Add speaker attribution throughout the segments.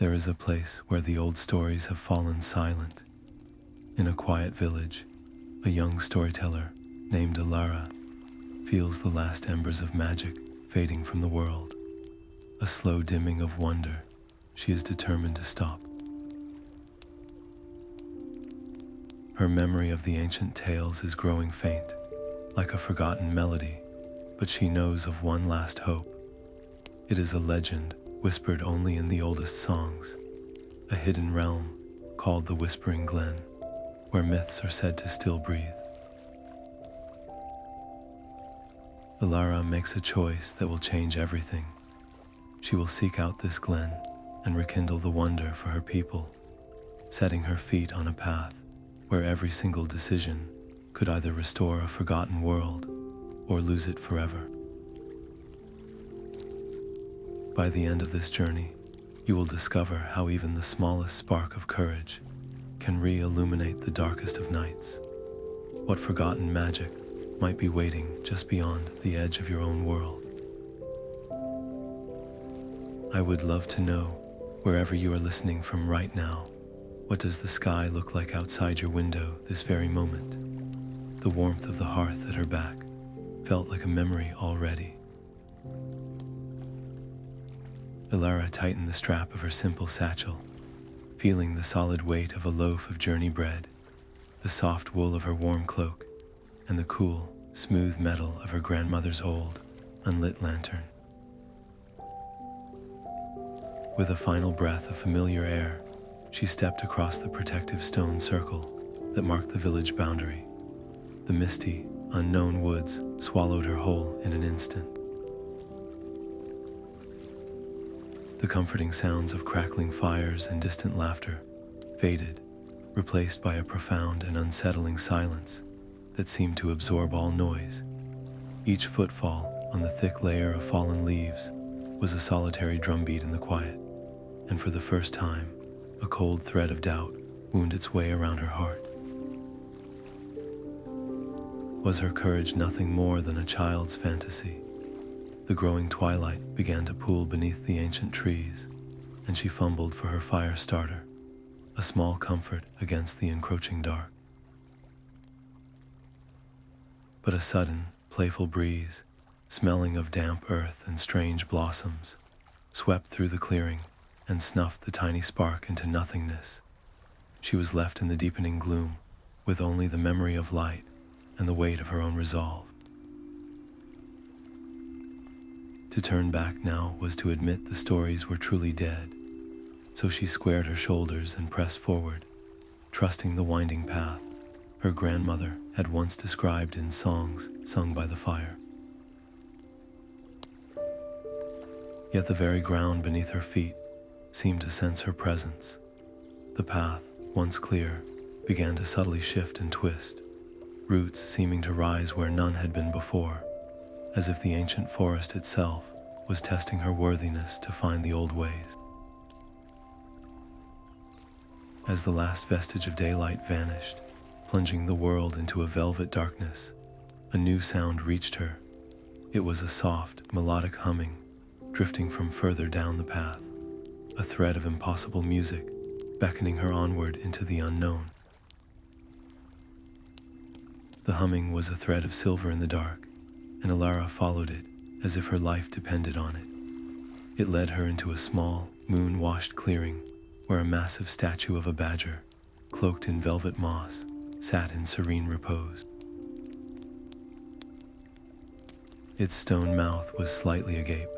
Speaker 1: There is a place where the old stories have fallen silent. In a quiet village, a young storyteller named Elara feels the last embers of magic fading from the world. A slow dimming of wonder she is determined to stop. Her memory of the ancient tales is growing faint, like a forgotten melody, but she knows of one last hope. It is a legend whispered only in the oldest songs, a hidden realm called the Whispering Glen, where myths are said to still breathe. Elara makes a choice that will change everything. She will seek out this glen and rekindle the wonder for her people, setting her feet on a path where every single decision could either restore a forgotten world or lose it forever. By the end of this journey, you will discover how even the smallest spark of courage can re-illuminate the darkest of nights. What forgotten magic might be waiting just beyond the edge of your own world. I would love to know, wherever you are listening from right now, what does the sky look like outside your window this very moment? The warmth of the hearth at her back felt like a memory already. Elara tightened the strap of her simple satchel, feeling the solid weight of a loaf of journey bread, the soft wool of her warm cloak, and the cool, smooth metal of her grandmother's old, unlit lantern. With a final breath of familiar air, she stepped across the protective stone circle that marked the village boundary. The misty, unknown woods swallowed her whole in an instant. The comforting sounds of crackling fires and distant laughter faded, replaced by a profound and unsettling silence that seemed to absorb all noise. Each footfall on the thick layer of fallen leaves was a solitary drumbeat in the quiet, and for the first time, a cold thread of doubt wound its way around her heart. Was her courage nothing more than a child's fantasy? The growing twilight began to pool beneath the ancient trees, and she fumbled for her fire starter, a small comfort against the encroaching dark. But a sudden, playful breeze, smelling of damp earth and strange blossoms, swept through the clearing and snuffed the tiny spark into nothingness. She was left in the deepening gloom, with only the memory of light and the weight of her own resolve. To turn back now was to admit the stories were truly dead, so she squared her shoulders and pressed forward, trusting the winding path her grandmother had once described in songs sung by the fire. Yet the very ground beneath her feet seemed to sense her presence. The path, once clear, began to subtly shift and twist, roots seeming to rise where none had been before, as if the ancient forest itself was testing her worthiness to find the old ways. As the last vestige of daylight vanished, plunging the world into a velvet darkness, a new sound reached her. It was a soft, melodic humming, drifting from further down the path, a thread of impossible music, beckoning her onward into the unknown. The humming was a thread of silver in the dark, and Elara followed it as if her life depended on it. It led her into a small, moon-washed clearing where a massive statue of a badger, cloaked in velvet moss, sat in serene repose. Its stone mouth was slightly agape,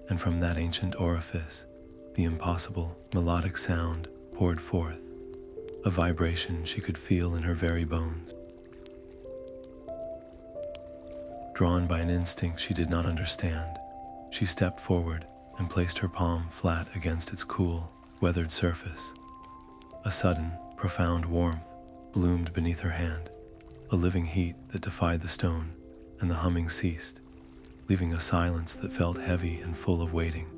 Speaker 1: and from that ancient orifice, the impossible, melodic sound poured forth, a vibration she could feel in her very bones. Drawn by an instinct she did not understand, she stepped forward and placed her palm flat against its cool, weathered surface. A sudden, profound warmth bloomed beneath her hand, a living heat that defied the stone, and the humming ceased, leaving a silence that felt heavy and full of waiting.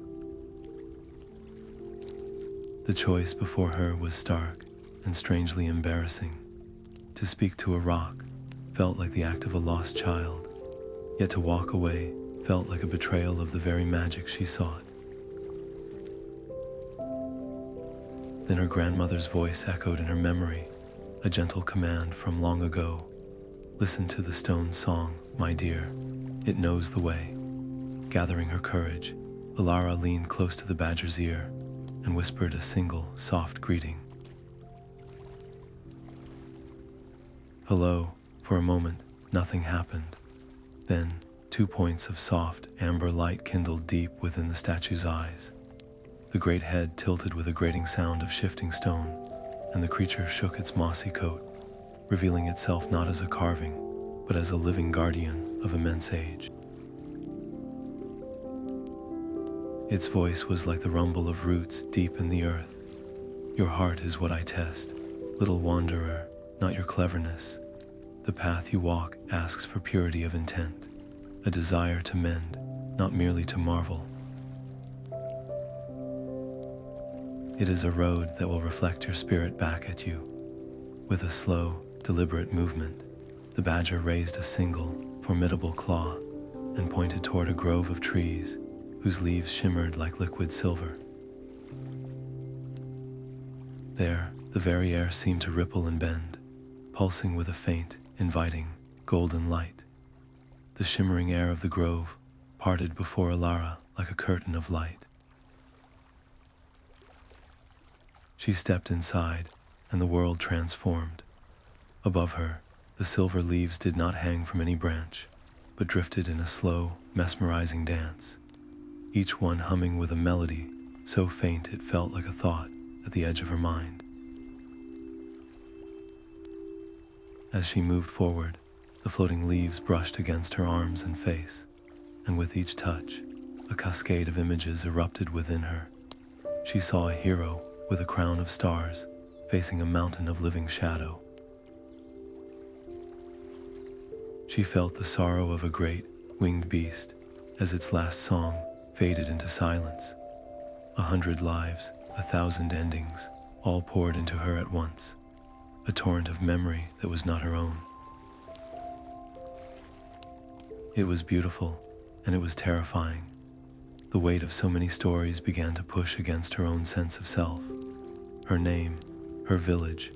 Speaker 1: The choice before her was stark and strangely embarrassing. To speak to a rock felt like the act of a lost child, yet to walk away felt like a betrayal of the very magic she sought. Then her grandmother's voice echoed in her memory, a gentle command from long ago. Listen to the stone's song, my dear. It knows the way. Gathering her courage, Elara leaned close to the badger's ear and whispered a single, soft greeting. Hello. For a moment, nothing happened. Then, 2 points of soft, amber light kindled deep within the statue's eyes. The great head tilted with a grating sound of shifting stone, and the creature shook its mossy coat, revealing itself not as a carving, but as a living guardian of immense age. Its voice was like the rumble of roots deep in the earth. Your heart is what I test, little wanderer, not your cleverness. The path you walk asks for purity of intent, a desire to mend, not merely to marvel. It is a road that will reflect your spirit back at you. With a slow, deliberate movement, the badger raised a single, formidable claw and pointed toward a grove of trees whose leaves shimmered like liquid silver. There, the very air seemed to ripple and bend, pulsing with a faint, inviting, golden light. The shimmering air of the grove parted before Elara like a curtain of light. She stepped inside, and the world transformed. Above her, the silver leaves did not hang from any branch, but drifted in a slow, mesmerizing dance, each one humming with a melody so faint it felt like a thought at the edge of her mind. As she moved forward, the floating leaves brushed against her arms and face, and with each touch, a cascade of images erupted within her. She saw a hero with a crown of stars facing a mountain of living shadow. She felt the sorrow of a great, winged beast as its last song faded into silence. 100 lives, 1,000 endings, all poured into her at once, a torrent of memory that was not her own. It was beautiful, and it was terrifying. The weight of so many stories began to push against her own sense of self. Her name, her village,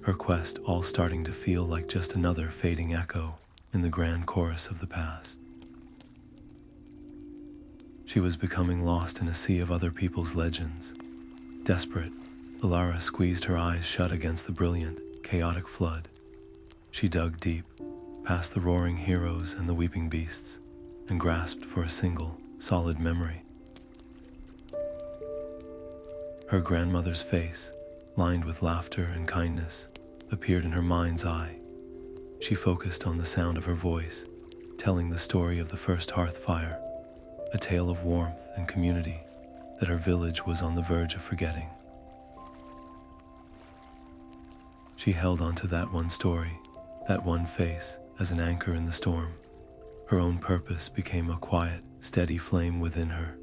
Speaker 1: her quest all starting to feel like just another fading echo in the grand chorus of the past. She was becoming lost in a sea of other people's legends. Desperate, Elara squeezed her eyes shut against the brilliant, chaotic flood. She dug deep, past the roaring heroes and the weeping beasts, and grasped for a single, solid memory. Her grandmother's face, lined with laughter and kindness, appeared in her mind's eye. She focused on the sound of her voice, telling the story of the first hearth fire, a tale of warmth and community that her village was on the verge of forgetting. She held on to that one story, that one face, as an anchor in the storm. Her own purpose became a quiet, steady flame within her.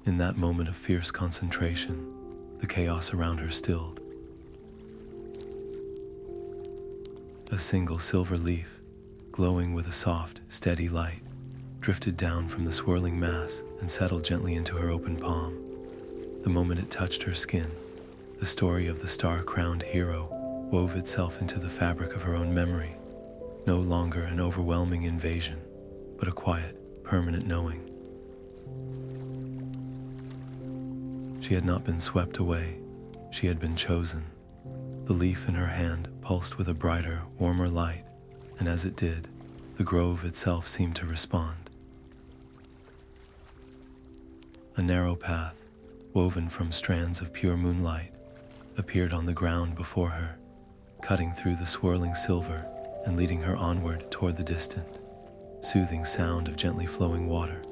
Speaker 1: In that moment of fierce concentration, the chaos around her stilled. A single silver leaf, glowing with a soft, steady light, drifted down from the swirling mass and settled gently into her open palm. The moment it touched her skin, the story of the star-crowned hero wove itself into the fabric of her own memory, no longer an overwhelming invasion, but a quiet, permanent knowing. She had not been swept away, she had been chosen. The leaf in her hand pulsed with a brighter, warmer light, and as it did, the grove itself seemed to respond. A narrow path, woven from strands of pure moonlight, appeared on the ground before her, cutting through the swirling silver and leading her onward toward the distant, soothing sound of gently flowing water.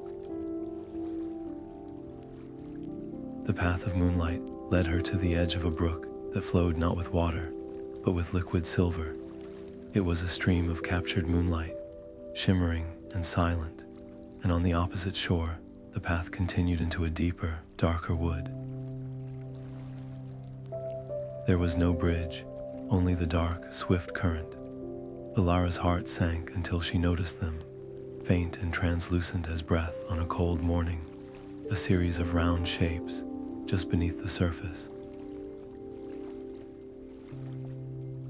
Speaker 1: The path of moonlight led her to the edge of a brook that flowed not with water, but with liquid silver. It was a stream of captured moonlight, shimmering and silent, and on the opposite shore, the path continued into a deeper, darker wood. There was no bridge, only the dark, swift current. Elara's heart sank until she noticed them, faint and translucent as breath on a cold morning, a series of round shapes just beneath the surface.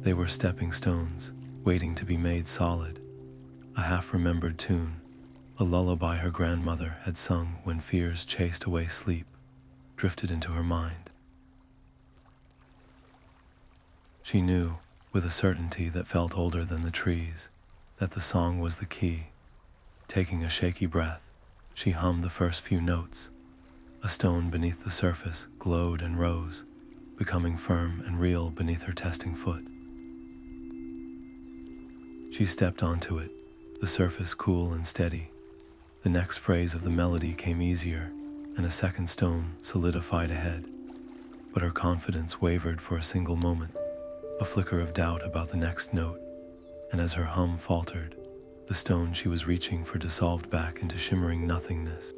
Speaker 1: They were stepping stones, waiting to be made solid, a half-remembered tune, a lullaby her grandmother had sung when fears chased away sleep, drifted into her mind. She knew, with a certainty that felt older than the trees, that the song was the key. Taking a shaky breath, she hummed the first few notes. A stone beneath the surface glowed and rose, becoming firm and real beneath her testing foot. She stepped onto it, the surface cool and steady. The next phrase of the melody came easier, and a second stone solidified ahead. But her confidence wavered for a single moment, a flicker of doubt about the next note, and as her hum faltered, the stone she was reaching for dissolved back into shimmering nothingness.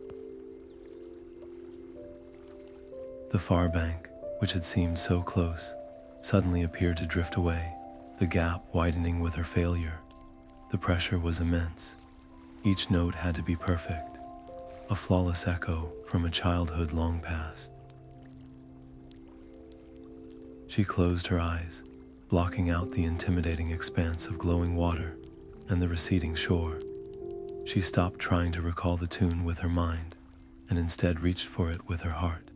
Speaker 1: The far bank, which had seemed so close, suddenly appeared to drift away, the gap widening with her failure. The pressure was immense. Each note had to be perfect, a flawless echo from a childhood long past. She closed her eyes, blocking out the intimidating expanse of glowing water and the receding shore. She stopped trying to recall the tune with her mind and instead reached for it with her heart.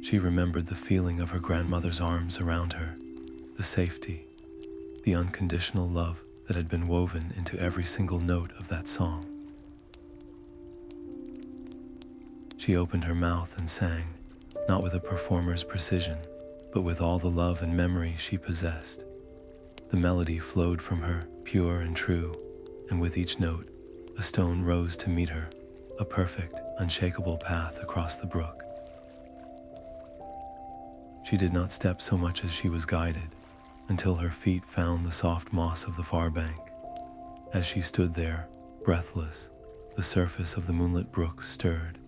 Speaker 1: She remembered the feeling of her grandmother's arms around her, the safety, the unconditional love that had been woven into every single note of that song. She opened her mouth and sang, not with a performer's precision, but with all the love and memory she possessed. The melody flowed from her, pure and true, and with each note, a stone rose to meet her, a perfect, unshakable path across the brook. She did not step so much as she was guided, until her feet found the soft moss of the far bank. As she stood there, breathless, the surface of the moonlit brook stirred.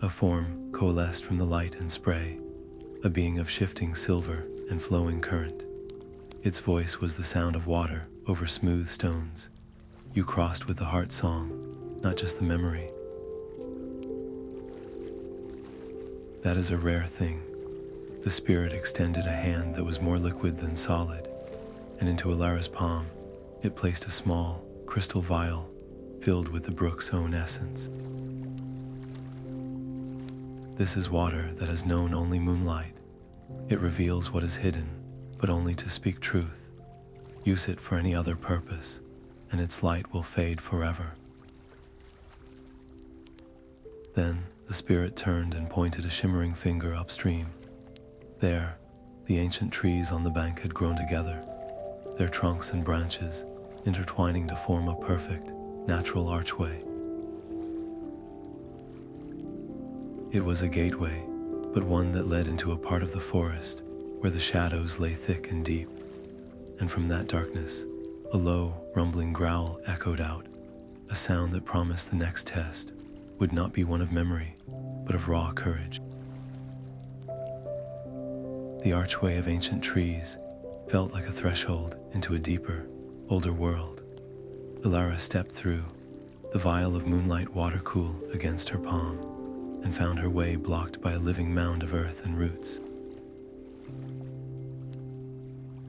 Speaker 1: A form coalesced from the light and spray, a being of shifting silver and flowing current. Its voice was the sound of water over smooth stones. You crossed with the heart song, not just the memory. That is a rare thing. The spirit extended a hand that was more liquid than solid, and into Elara's palm, it placed a small, crystal vial filled with the brook's own essence. This is water that has known only moonlight. It reveals what is hidden, but only to speak truth. Use it for any other purpose, and its light will fade forever. Then the spirit turned and pointed a shimmering finger upstream. There, the ancient trees on the bank had grown together, their trunks and branches intertwining to form a perfect, natural archway. It was a gateway, but one that led into a part of the forest where the shadows lay thick and deep, and from that darkness, a low, rumbling growl echoed out, a sound that promised the next test would not be one of memory, but of raw courage. The archway of ancient trees felt like a threshold into a deeper, older world. Elara stepped through, the vial of moonlight water cool against her palm, and found her way blocked by a living mound of earth and roots.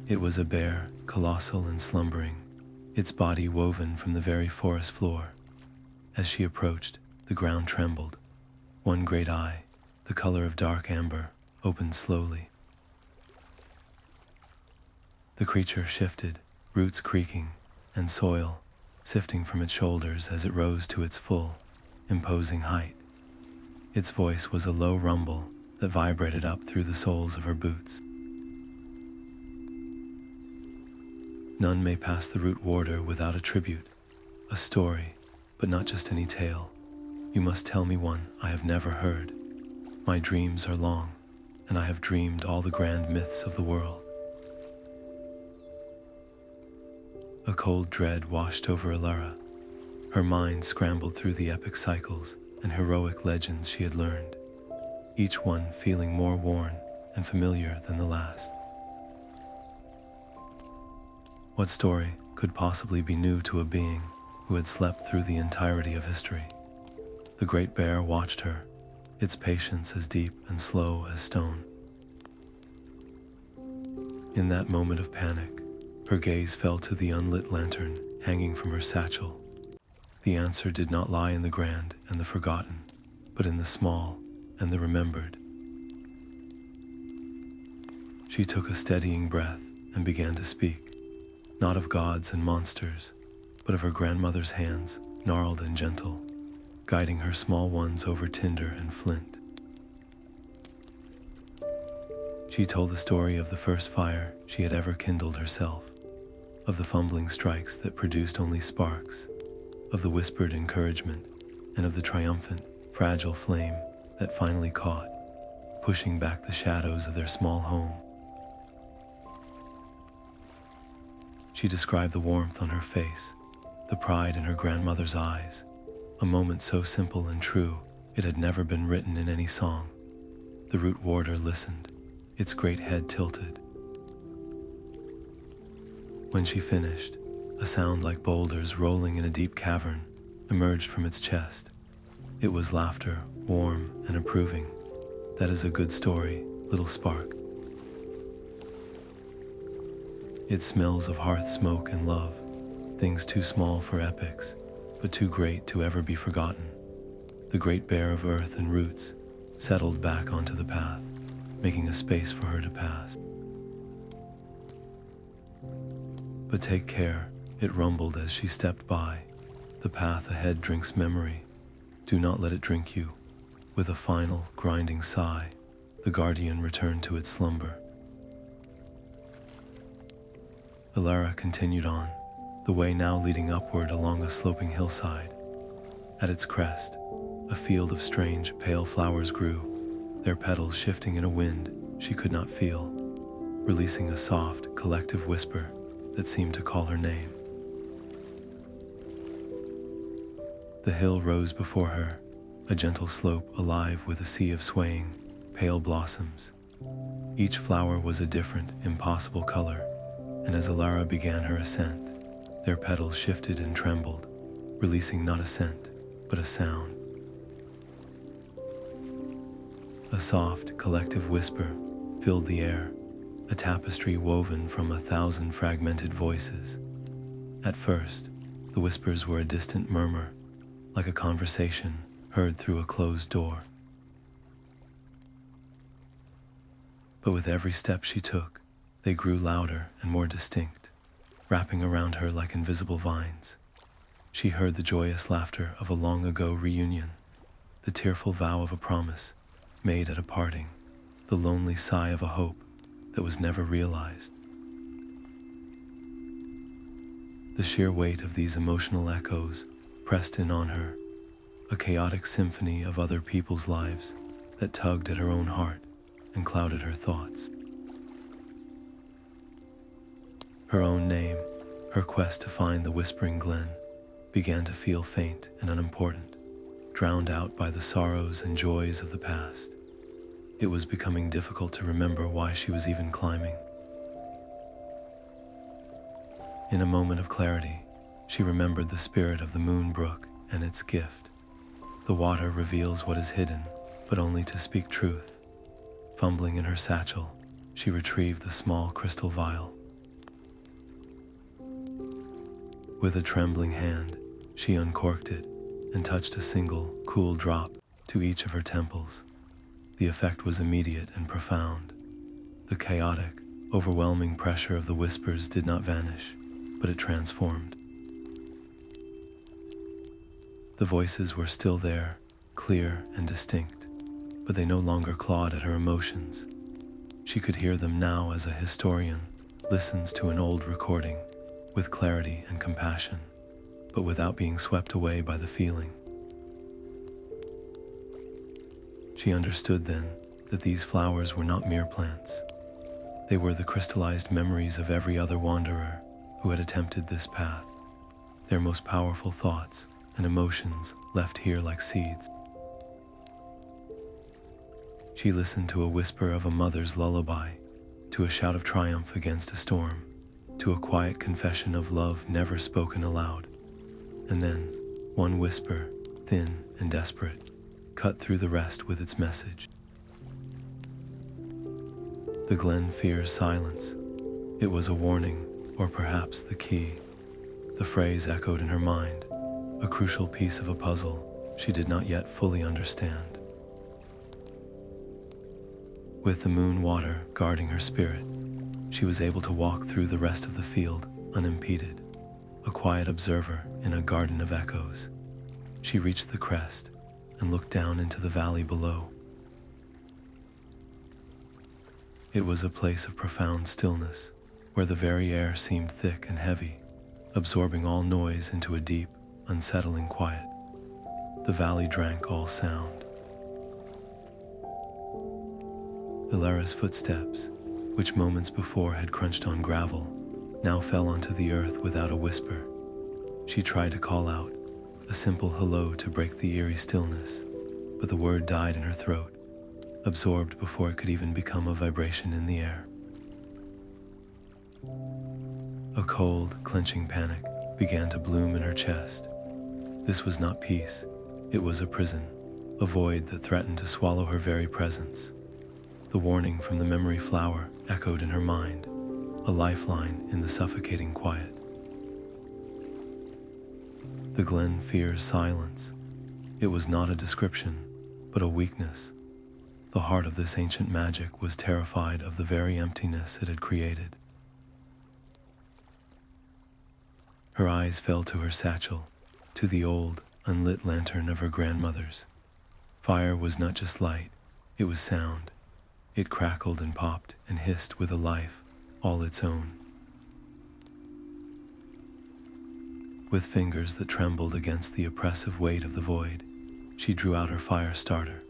Speaker 1: It was a bear, colossal and slumbering, its body woven from the very forest floor. As she approached, the ground trembled. One great eye, the color of dark amber, opened slowly. The creature shifted, roots creaking, and soil sifting from its shoulders as it rose to its full, imposing height. Its voice was a low rumble that vibrated up through the soles of her boots. None may pass the root warder without a tribute, a story, but not just any tale. You must tell me one I have never heard. My dreams are long, and I have dreamed all the grand myths of the world. A cold dread washed over Elara. Her mind scrambled through the epic cycles and heroic legends she had learned, each one feeling more worn and familiar than the last. What story could possibly be new to a being who had slept through the entirety of history? The great bear watched her, its patience as deep and slow as stone. In that moment of panic, her gaze fell to the unlit lantern hanging from her satchel. The answer did not lie in the grand and the forgotten, but in the small and the remembered. She took a steadying breath and began to speak, not of gods and monsters, but of her grandmother's hands, gnarled and gentle, guiding her small ones over tinder and flint. She told the story of the first fire she had ever kindled herself, of the fumbling strikes that produced only sparks, of the whispered encouragement, and of the triumphant, fragile flame that finally caught, pushing back the shadows of their small home. She described the warmth on her face, the pride in her grandmother's eyes, a moment so simple and true it had never been written in any song. The root warder listened, its great head tilted. When she finished, a sound like boulders rolling in a deep cavern emerged from its chest. It was laughter, warm and approving. That is a good story, little spark. It smells of hearth smoke and love, things too small for epics, but too great to ever be forgotten. The great bear of earth and roots settled back onto the path, making a space for her to pass. But take care, it rumbled as she stepped by. The path ahead drinks memory. Do not let it drink you. With a final, grinding sigh, the guardian returned to its slumber. Elara continued on, the way now leading upward along a sloping hillside. At its crest, a field of strange, pale flowers grew, their petals shifting in a wind she could not feel, releasing a soft, collective whisper that seemed to call her name. The hill rose before her, a gentle slope alive with a sea of swaying, pale blossoms. Each flower was a different, impossible color, and as Elara began her ascent, their petals shifted and trembled, releasing not a scent, but a sound. A soft, collective whisper filled the air, a tapestry woven from 1,000 fragmented voices. At first, the whispers were a distant murmur, like a conversation heard through a closed door. But with every step she took, they grew louder and more distinct, wrapping around her like invisible vines. She heard the joyous laughter of a long-ago reunion, the tearful vow of a promise made at a parting, the lonely sigh of a hope that was never realized. The sheer weight of these emotional echoes pressed in on her, a chaotic symphony of other people's lives that tugged at her own heart and clouded her thoughts. Her own name, her quest to find the Whispering Glen, began to feel faint and unimportant, drowned out by the sorrows and joys of the past. It was becoming difficult to remember why she was even climbing. In a moment of clarity, she remembered the spirit of the moon brook and its gift. The water reveals what is hidden, but only to speak truth. Fumbling in her satchel, she retrieved the small crystal vial. With a trembling hand, she uncorked it and touched a single, cool drop to each of her temples. The effect was immediate and profound. The chaotic, overwhelming pressure of the whispers did not vanish, but it transformed. The voices were still there, clear and distinct, but they no longer clawed at her emotions. She could hear them now as a historian listens to an old recording, with clarity and compassion, but without being swept away by the feeling. She understood then that these flowers were not mere plants. They were the crystallized memories of every other wanderer who had attempted this path, their most powerful thoughts and emotions left here like seeds. She listened to a whisper of a mother's lullaby, to a shout of triumph against a storm, to a quiet confession of love never spoken aloud. And then, one whisper, thin and desperate, cut through the rest with its message. The glen fears silence. It was a warning, or perhaps the key. The phrase echoed in her mind, a crucial piece of a puzzle she did not yet fully understand. With the moon water guarding her spirit, she was able to walk through the rest of the field unimpeded, a quiet observer in a garden of echoes. She reached the crest and looked down into the valley below. It was a place of profound stillness, where the very air seemed thick and heavy, absorbing all noise into a deep, unsettling quiet. The valley drank all sound. Elara's footsteps, which moments before had crunched on gravel, now fell onto the earth without a whisper. She tried to call out, a simple hello to break the eerie stillness, but the word died in her throat, absorbed before it could even become a vibration in the air. A cold, clenching panic began to bloom in her chest. This was not peace, it was a prison, a void that threatened to swallow her very presence. The warning from the memory flower echoed in her mind, a lifeline in the suffocating quiet. The glen fears silence. It was not a description, but a weakness. The heart of this ancient magic was terrified of the very emptiness it had created. Her eyes fell to her satchel, to the old, unlit lantern of her grandmother's. Fire was not just light, it was sound. It crackled and popped and hissed with a life all its own. With fingers that trembled against the oppressive weight of the void, she drew out her fire starter.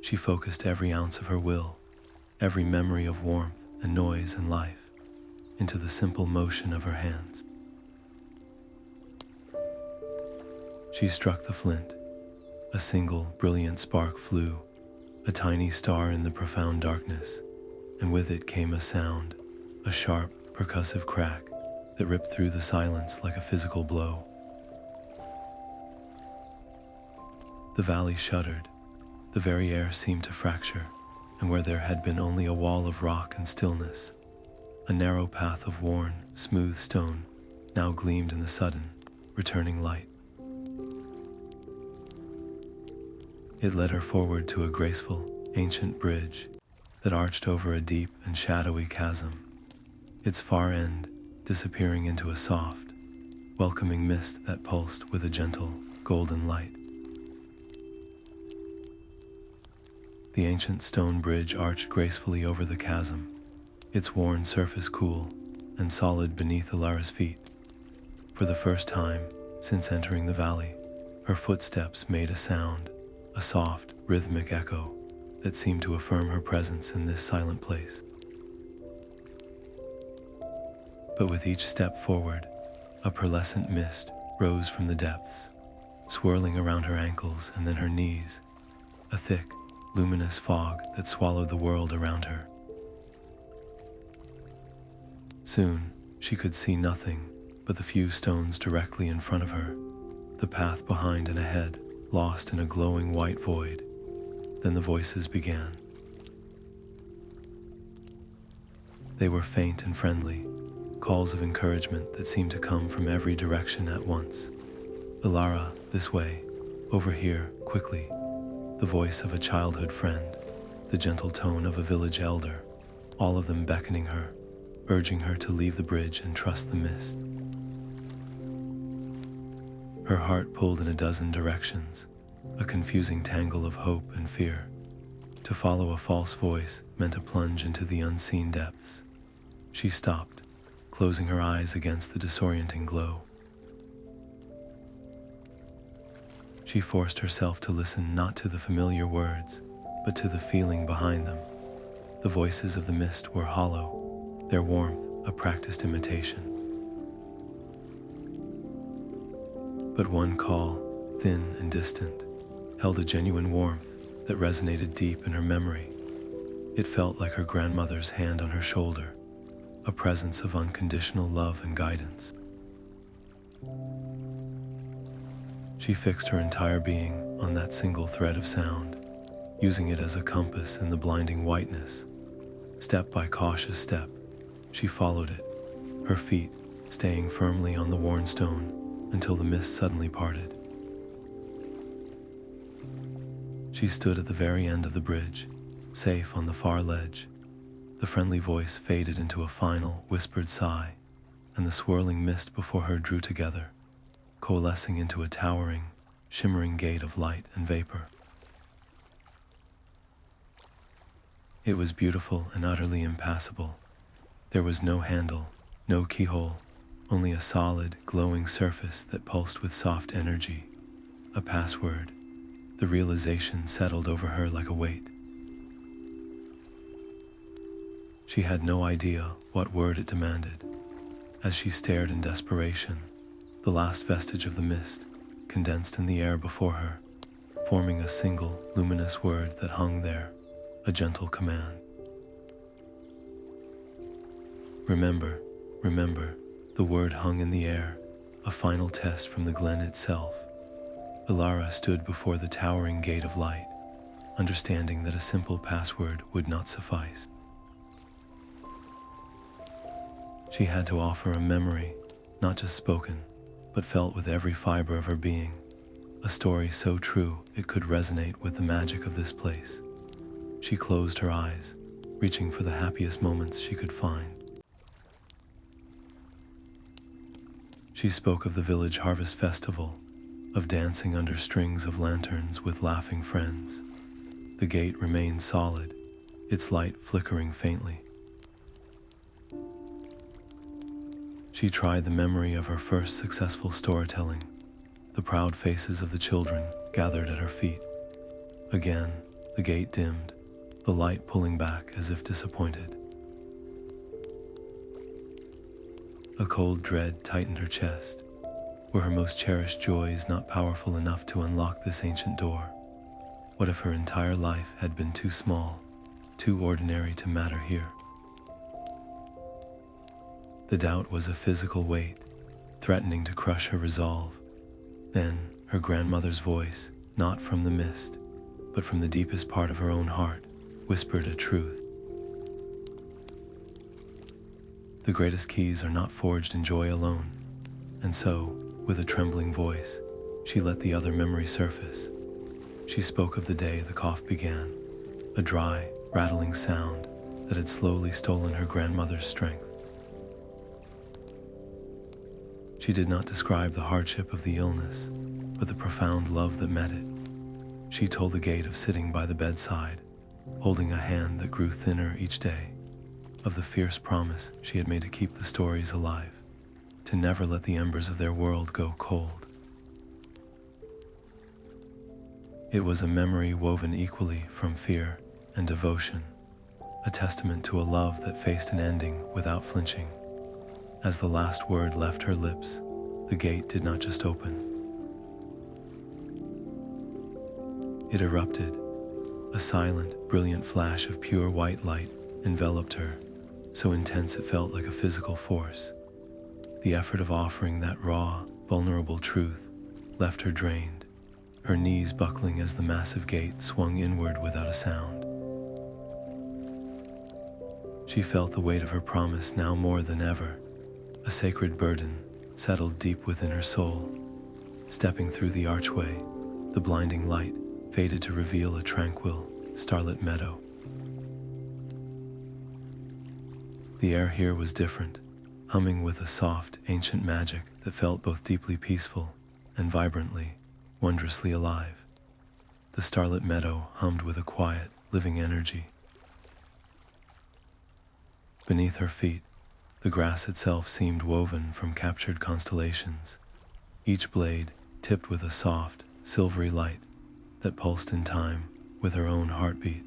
Speaker 1: She focused every ounce of her will, every memory of warmth and noise and life, into the simple motion of her hands. She struck the flint. A single, brilliant spark flew, a tiny star in the profound darkness, and with it came a sound, a sharp, percussive crack that ripped through the silence like a physical blow. The valley shuddered. The very air seemed to fracture, and where there had been only a wall of rock and stillness, a narrow path of worn, smooth stone now gleamed in the sudden, returning light. It led her forward to a graceful, ancient bridge that arched over a deep and shadowy chasm, its far end disappearing into a soft, welcoming mist that pulsed with a gentle, golden light. The ancient stone bridge arched gracefully over the chasm, its worn surface cool and solid beneath Elara's feet. For the first time since entering the valley, her footsteps made a sound, a soft, rhythmic echo that seemed to affirm her presence in this silent place. But with each step forward, a pearlescent mist rose from the depths, swirling around her ankles and then her knees, a thick, luminous fog that swallowed the world around her. Soon, she could see nothing but the few stones directly in front of her, the path behind and ahead, lost in a glowing white void. Then the voices began. They were faint and friendly, calls of encouragement that seemed to come from every direction at once. Elara, this way, over here, quickly. The voice of a childhood friend, the gentle tone of a village elder, all of them beckoning her, urging her to leave the bridge and trust the mist. Her heart pulled in a dozen directions, a confusing tangle of hope and fear. To follow a false voice meant a plunge into the unseen depths. She stopped, closing her eyes against the disorienting glow. She forced herself to listen not to the familiar words, but to the feeling behind them. The voices of the mist were hollow, their warmth a practiced imitation. But one call, thin and distant, held a genuine warmth that resonated deep in her memory. It felt like her grandmother's hand on her shoulder, a presence of unconditional love and guidance. She fixed her entire being, on that single thread of sound, using it as a compass in the blinding whiteness. Step by cautious step, she followed it, her feet staying firmly on the worn stone until the mist suddenly parted. She stood at the very end of the bridge, safe on the far ledge. The friendly voice faded into a final, whispered sigh, and the swirling mist before her drew together, coalescing into a towering, shimmering gate of light and vapor. It was beautiful and utterly impassable. There was no handle, no keyhole, only a solid, glowing surface that pulsed with soft energy. A password. The realization settled over her like a weight. She had no idea what word it demanded. As she stared in desperation, the last vestige of the mist condensed in the air before her, forming a single, luminous word that hung there, a gentle command. Remember, remember, the word hung in the air, a final test from the glen itself. Elara stood before the towering gate of light, understanding that a simple password would not suffice. She had to offer a memory, not just spoken, but felt with every fiber of her being, a story so true it could resonate with the magic of this place. She closed her eyes, reaching for the happiest moments she could find. She spoke of the village harvest festival, of dancing under strings of lanterns with laughing friends. The gate remained solid, its light flickering faintly. She tried the memory of her first successful storytelling, the proud faces of the children gathered at her feet. Again, the gate dimmed, the light pulling back as if disappointed. A cold dread tightened her chest. Were her most cherished joys not powerful enough to unlock this ancient door? What if her entire life had been too small, too ordinary to matter here? The doubt was a physical weight, threatening to crush her resolve. Then, her grandmother's voice, not from the mist, but from the deepest part of her own heart, whispered a truth. The greatest keys are not forged in joy alone, and so, with a trembling voice, she let the other memory surface. She spoke of the day the cough began, a dry, rattling sound that had slowly stolen her grandmother's strength. She did not describe the hardship of the illness, but the profound love that met it. She told the gate of sitting by the bedside, holding a hand that grew thinner each day, of the fierce promise she had made to keep the stories alive, to never let the embers of their world go cold. It was a memory woven equally from fear and devotion, a testament to a love that faced an ending without flinching. As the last word left her lips, the gate did not just open. It erupted. A silent, brilliant flash of pure white light enveloped her, so intense it felt like a physical force. The effort of offering that raw, vulnerable truth left her drained, her knees buckling as the massive gate swung inward without a sound. She felt the weight of her promise now more than ever. A sacred burden settled deep within her soul. Stepping through the archway, the blinding light faded to reveal a tranquil, starlit meadow. The air here was different, humming with a soft, ancient magic that felt both deeply peaceful and vibrantly, wondrously alive. The starlit meadow hummed with a quiet, living energy. Beneath her feet, the grass itself seemed woven from captured constellations, each blade tipped with a soft, silvery light that pulsed in time with her own heartbeat.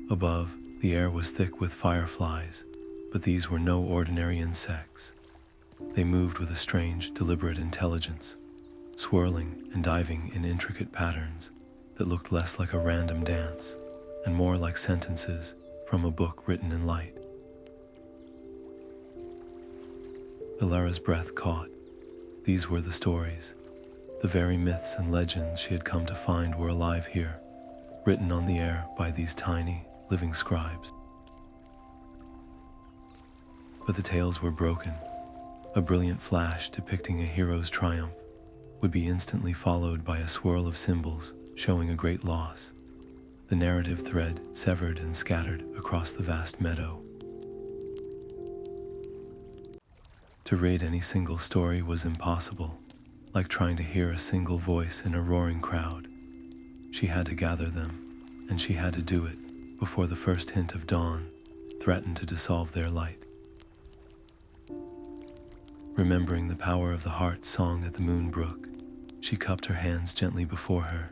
Speaker 1: Above, the air was thick with fireflies, but these were no ordinary insects. They moved with a strange, deliberate intelligence, swirling and diving in intricate patterns that looked less like a random dance and more like sentences from a book written in light. Elara's breath caught. These were the stories, The very myths and legends she had come to find were alive here, written on the air by these tiny, living scribes. But the tales were broken. A brilliant flash depicting a hero's triumph would be instantly followed by a swirl of symbols showing a great loss, the narrative thread severed and scattered across the vast meadow. To read any single story was impossible, like trying to hear a single voice in a roaring crowd. She had to gather them, and she had to do it before the first hint of dawn threatened to dissolve their light. Remembering the power of the heart song at the moon brook, she cupped her hands gently before her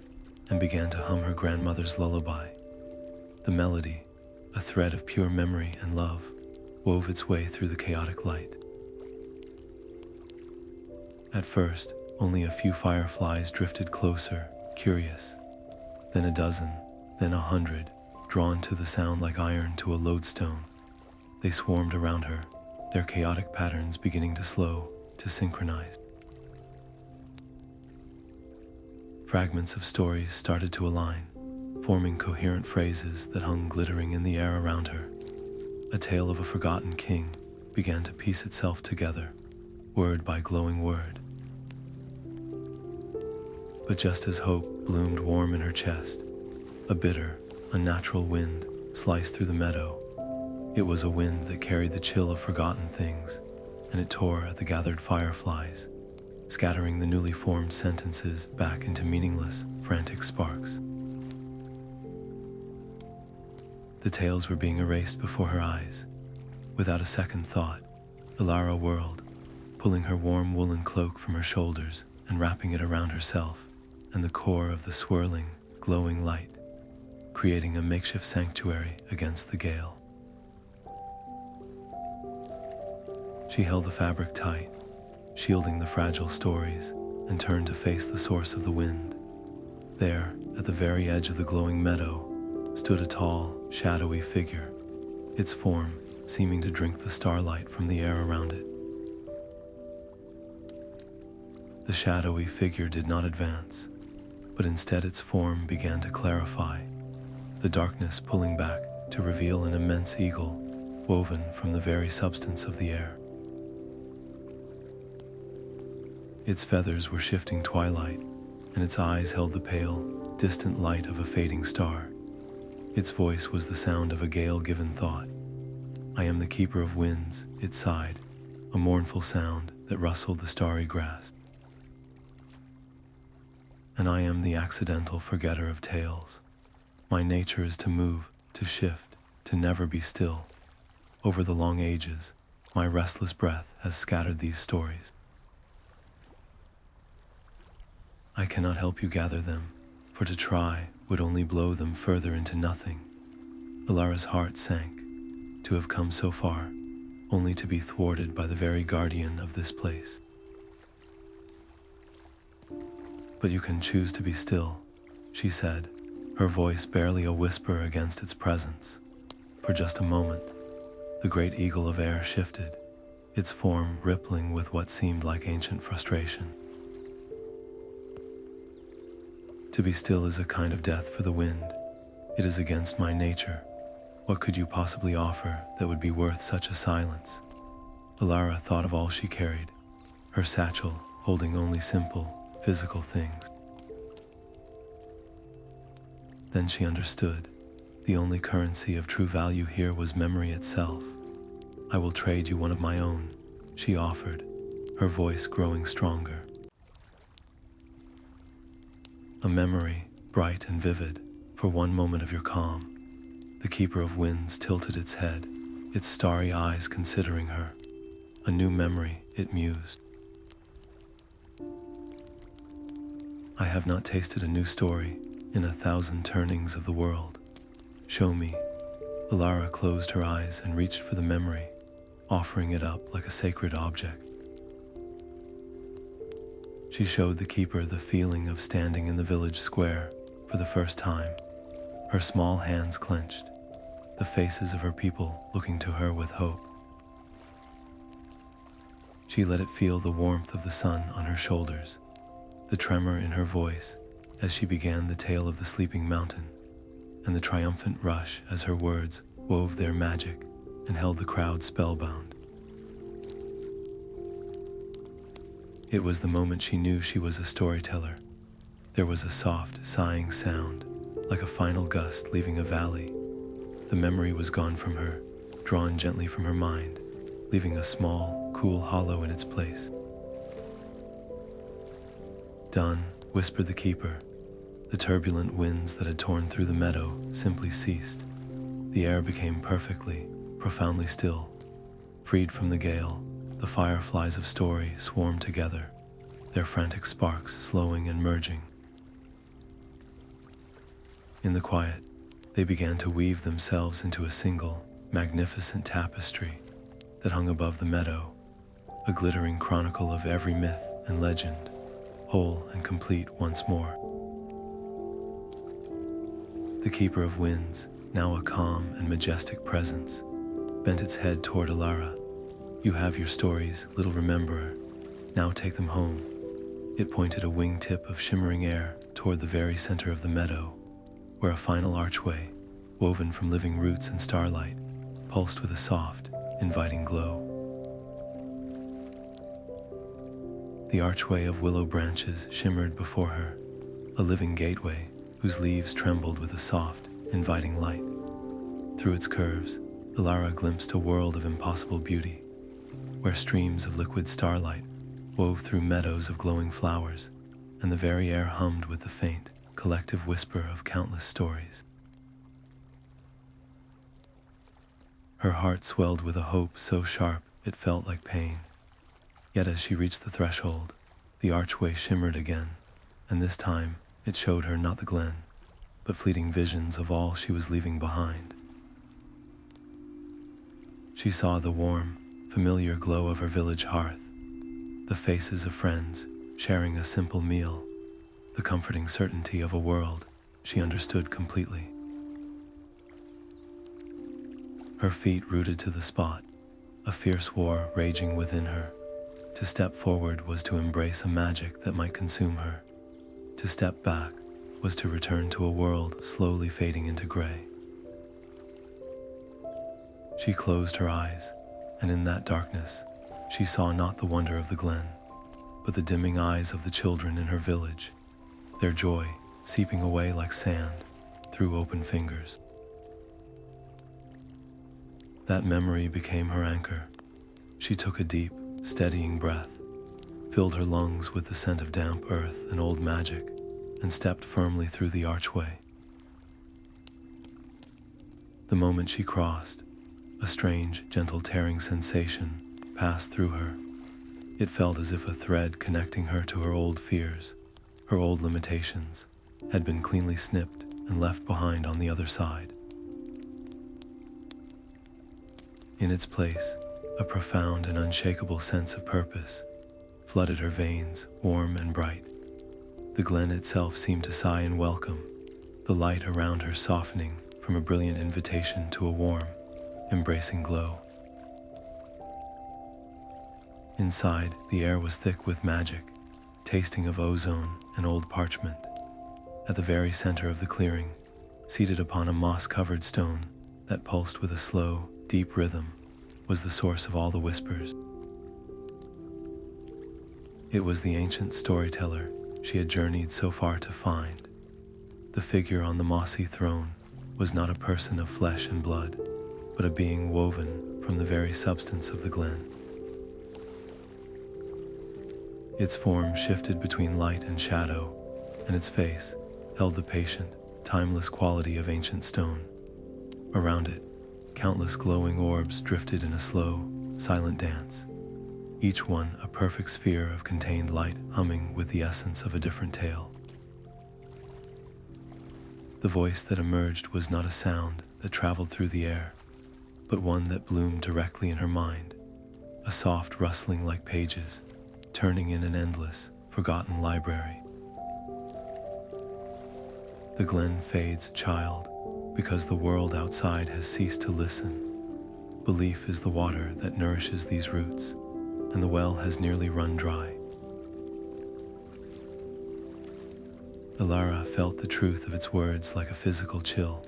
Speaker 1: and began to hum her grandmother's lullaby. The melody, a thread of pure memory and love, wove its way through the chaotic light. At first, only a few fireflies drifted closer, curious. Then a dozen, then 100, drawn to the sound like iron to a lodestone. They swarmed around her, their chaotic patterns beginning to slow, to synchronize. Fragments of stories started to align, forming coherent phrases that hung glittering in the air around her. A tale of a forgotten king began to piece itself together, word by glowing word. But just as hope bloomed warm in her chest, a bitter, unnatural wind sliced through the meadow. It was a wind that carried the chill of forgotten things, and it tore at the gathered fireflies, scattering the newly formed sentences back into meaningless, frantic sparks. The tales were being erased before her eyes. Without a second thought, Elara whirled, pulling her warm woolen cloak from her shoulders and wrapping it around herself and the core of the swirling, glowing light, creating a makeshift sanctuary against the gale. She held the fabric tight, shielding the fragile stories, and turned to face the source of the wind. There, at the very edge of the glowing meadow, stood a tall, shadowy figure, its form seeming to drink the starlight from the air around it. The shadowy figure did not advance, but instead its form began to clarify, the darkness pulling back to reveal an immense eagle woven from the very substance of the air. Its feathers were shifting twilight, and its eyes held the pale, distant light of a fading star. Its voice was the sound of a gale-given thought. "I am the keeper of winds," it sighed, a mournful sound that rustled the starry grass. "And I am the accidental forgetter of tales. My nature is to move, to shift, to never be still. Over the long ages, my restless breath has scattered these stories. I cannot help you gather them, for to try would only blow them further into nothing." Elara's heart sank, to have come so far, only to be thwarted by the very guardian of this place. "But you can choose to be still," she said, her voice barely a whisper against its presence. For just a moment, the great eagle of air shifted, its form rippling with what seemed like ancient frustration. "To be still is a kind of death for the wind. It is against my nature. What could you possibly offer that would be worth such a silence?" Elara thought of all she carried, her satchel holding only simple, physical things. Then she understood. The only currency of true value here was memory itself. "I will trade you one of my own," she offered, her voice growing stronger. "A memory, bright and vivid, for one moment of your calm." The keeper of winds tilted its head, its starry eyes considering her. "A new memory," it mused. "I have not tasted a new story in 1,000 turnings of the world. Show me." Elara closed her eyes and reached for the memory, offering it up like a sacred object. She showed the keeper the feeling of standing in the village square for the first time, her small hands clenched, the faces of her people looking to her with hope. She let it feel the warmth of the sun on her shoulders, the tremor in her voice as she began the tale of the sleeping mountain, and the triumphant rush as her words wove their magic and held the crowd spellbound. It was the moment she knew she was a storyteller. There was a soft, sighing sound, like a final gust leaving a valley. The memory was gone from her, drawn gently from her mind, leaving a small, cool hollow in its place. "Done," whispered the keeper. The turbulent winds that had torn through the meadow simply ceased. The air became perfectly, profoundly still. Freed from the gale, the fireflies of story swarmed together, their frantic sparks slowing and merging. In the quiet, they began to weave themselves into a single, magnificent tapestry that hung above the meadow, a glittering chronicle of every myth and legend, whole and complete once more. The Keeper of Winds, now a calm and majestic presence, bent its head toward Elara. "You have your stories, little rememberer. Now take them home." It pointed a wingtip of shimmering air toward the very center of the meadow, where a final archway, woven from living roots and starlight, pulsed with a soft, inviting glow. The archway of willow branches shimmered before her, a living gateway whose leaves trembled with a soft, inviting light. Through its curves, Elara glimpsed a world of impossible beauty, where streams of liquid starlight wove through meadows of glowing flowers, and the very air hummed with the faint, collective whisper of countless stories. Her heart swelled with a hope so sharp it felt like pain. Yet as she reached the threshold, the archway shimmered again, and this time it showed her not the glen, but fleeting visions of all she was leaving behind. She saw the warm, familiar glow of her village hearth, the faces of friends sharing a simple meal, the comforting certainty of a world she understood completely. Her feet rooted to the spot, a fierce war raging within her. To step forward was to embrace a magic that might consume her. To step back was to return to a world slowly fading into gray. She closed her eyes, and in that darkness, she saw not the wonder of the glen, but the dimming eyes of the children in her village, their joy seeping away like sand through open fingers. That memory became her anchor. She took a deep, steadying breath, filled her lungs with the scent of damp earth and old magic, and stepped firmly through the archway. The moment she crossed, a strange, gentle tearing sensation passed through her. It felt as if a thread connecting her to her old fears, her old limitations, had been cleanly snipped and left behind on the other side. In its place, a profound and unshakable sense of purpose flooded her veins, warm and bright. The glen itself seemed to sigh in welcome, the light around her softening from a brilliant invitation to a warm, embracing glow. Inside, the air was thick with magic, tasting of ozone and old parchment. At the very center of the clearing, seated upon a moss-covered stone that pulsed with a slow, deep rhythm, was the source of all the whispers. It was the ancient storyteller she had journeyed so far to find. The figure on the mossy throne was not a person of flesh and blood, but a being woven from the very substance of the glen. Its form shifted between light and shadow, and its face held the patient, timeless quality of ancient stone. Around it, countless glowing orbs drifted in a slow, silent dance, each one a perfect sphere of contained light humming with the essence of a different tale. The voice that emerged was not a sound that traveled through the air, but one that bloomed directly in her mind, a soft rustling like pages, turning in an endless, forgotten library. The glen fades, child, because the world outside has ceased to listen. Belief is the water that nourishes these roots, and the well has nearly run dry. Elara felt the truth of its words like a physical chill.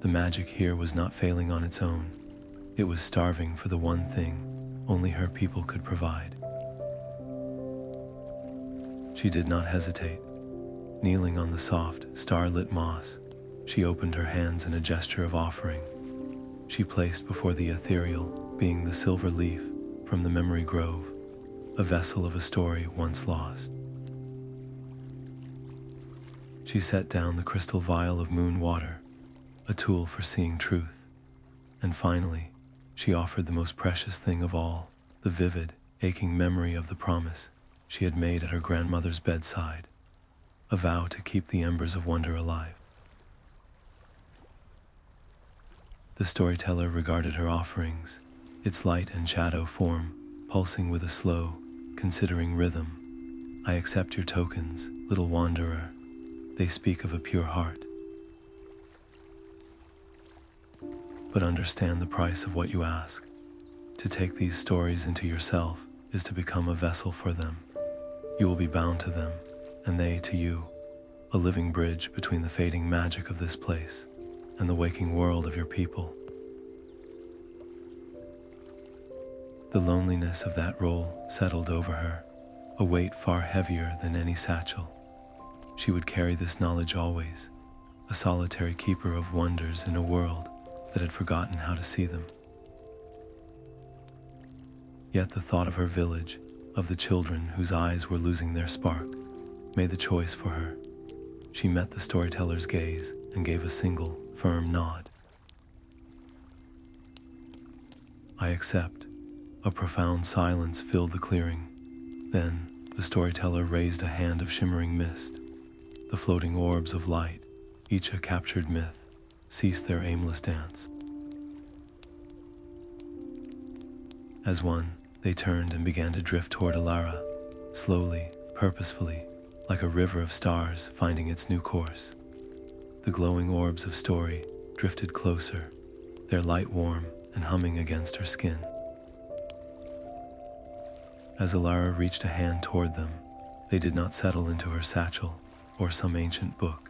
Speaker 1: The magic here was not failing on its own. It was starving for the one thing only her people could provide. She did not hesitate. Kneeling on the soft, star-lit moss, she opened her hands in a gesture of offering. She placed before the ethereal being the silver leaf from the memory grove, a vessel of a story once lost. She set down the crystal vial of moon water, a tool for seeing truth. And finally, she offered the most precious thing of all, the vivid, aching memory of the promise she had made at her grandmother's bedside, a vow to keep the embers of wonder alive. The storyteller regarded her offerings, its light and shadow form pulsing with a slow, considering rhythm. I accept your tokens, little wanderer. They speak of a pure heart. But understand the price of what you ask. To take these stories into yourself is to become a vessel for them. You will be bound to them, and they to you, a living bridge between the fading magic of this place and the waking world of your people. The loneliness of that role settled over her, a weight far heavier than any satchel. She would carry this knowledge always, a solitary keeper of wonders in a world that had forgotten how to see them. Yet the thought of her village, of the children whose eyes were losing their spark, made the choice for her. She met the storyteller's gaze and gave a single, firm nod. I accept. A profound silence filled the clearing. Then, the storyteller raised a hand of shimmering mist. The floating orbs of light, each a captured myth, ceased their aimless dance. As one, they turned and began to drift toward Elara, slowly, purposefully, like a river of stars finding its new course. The glowing orbs of story drifted closer, their light warm and humming against her skin. As Elara reached a hand toward them, they did not settle into her satchel or some ancient book.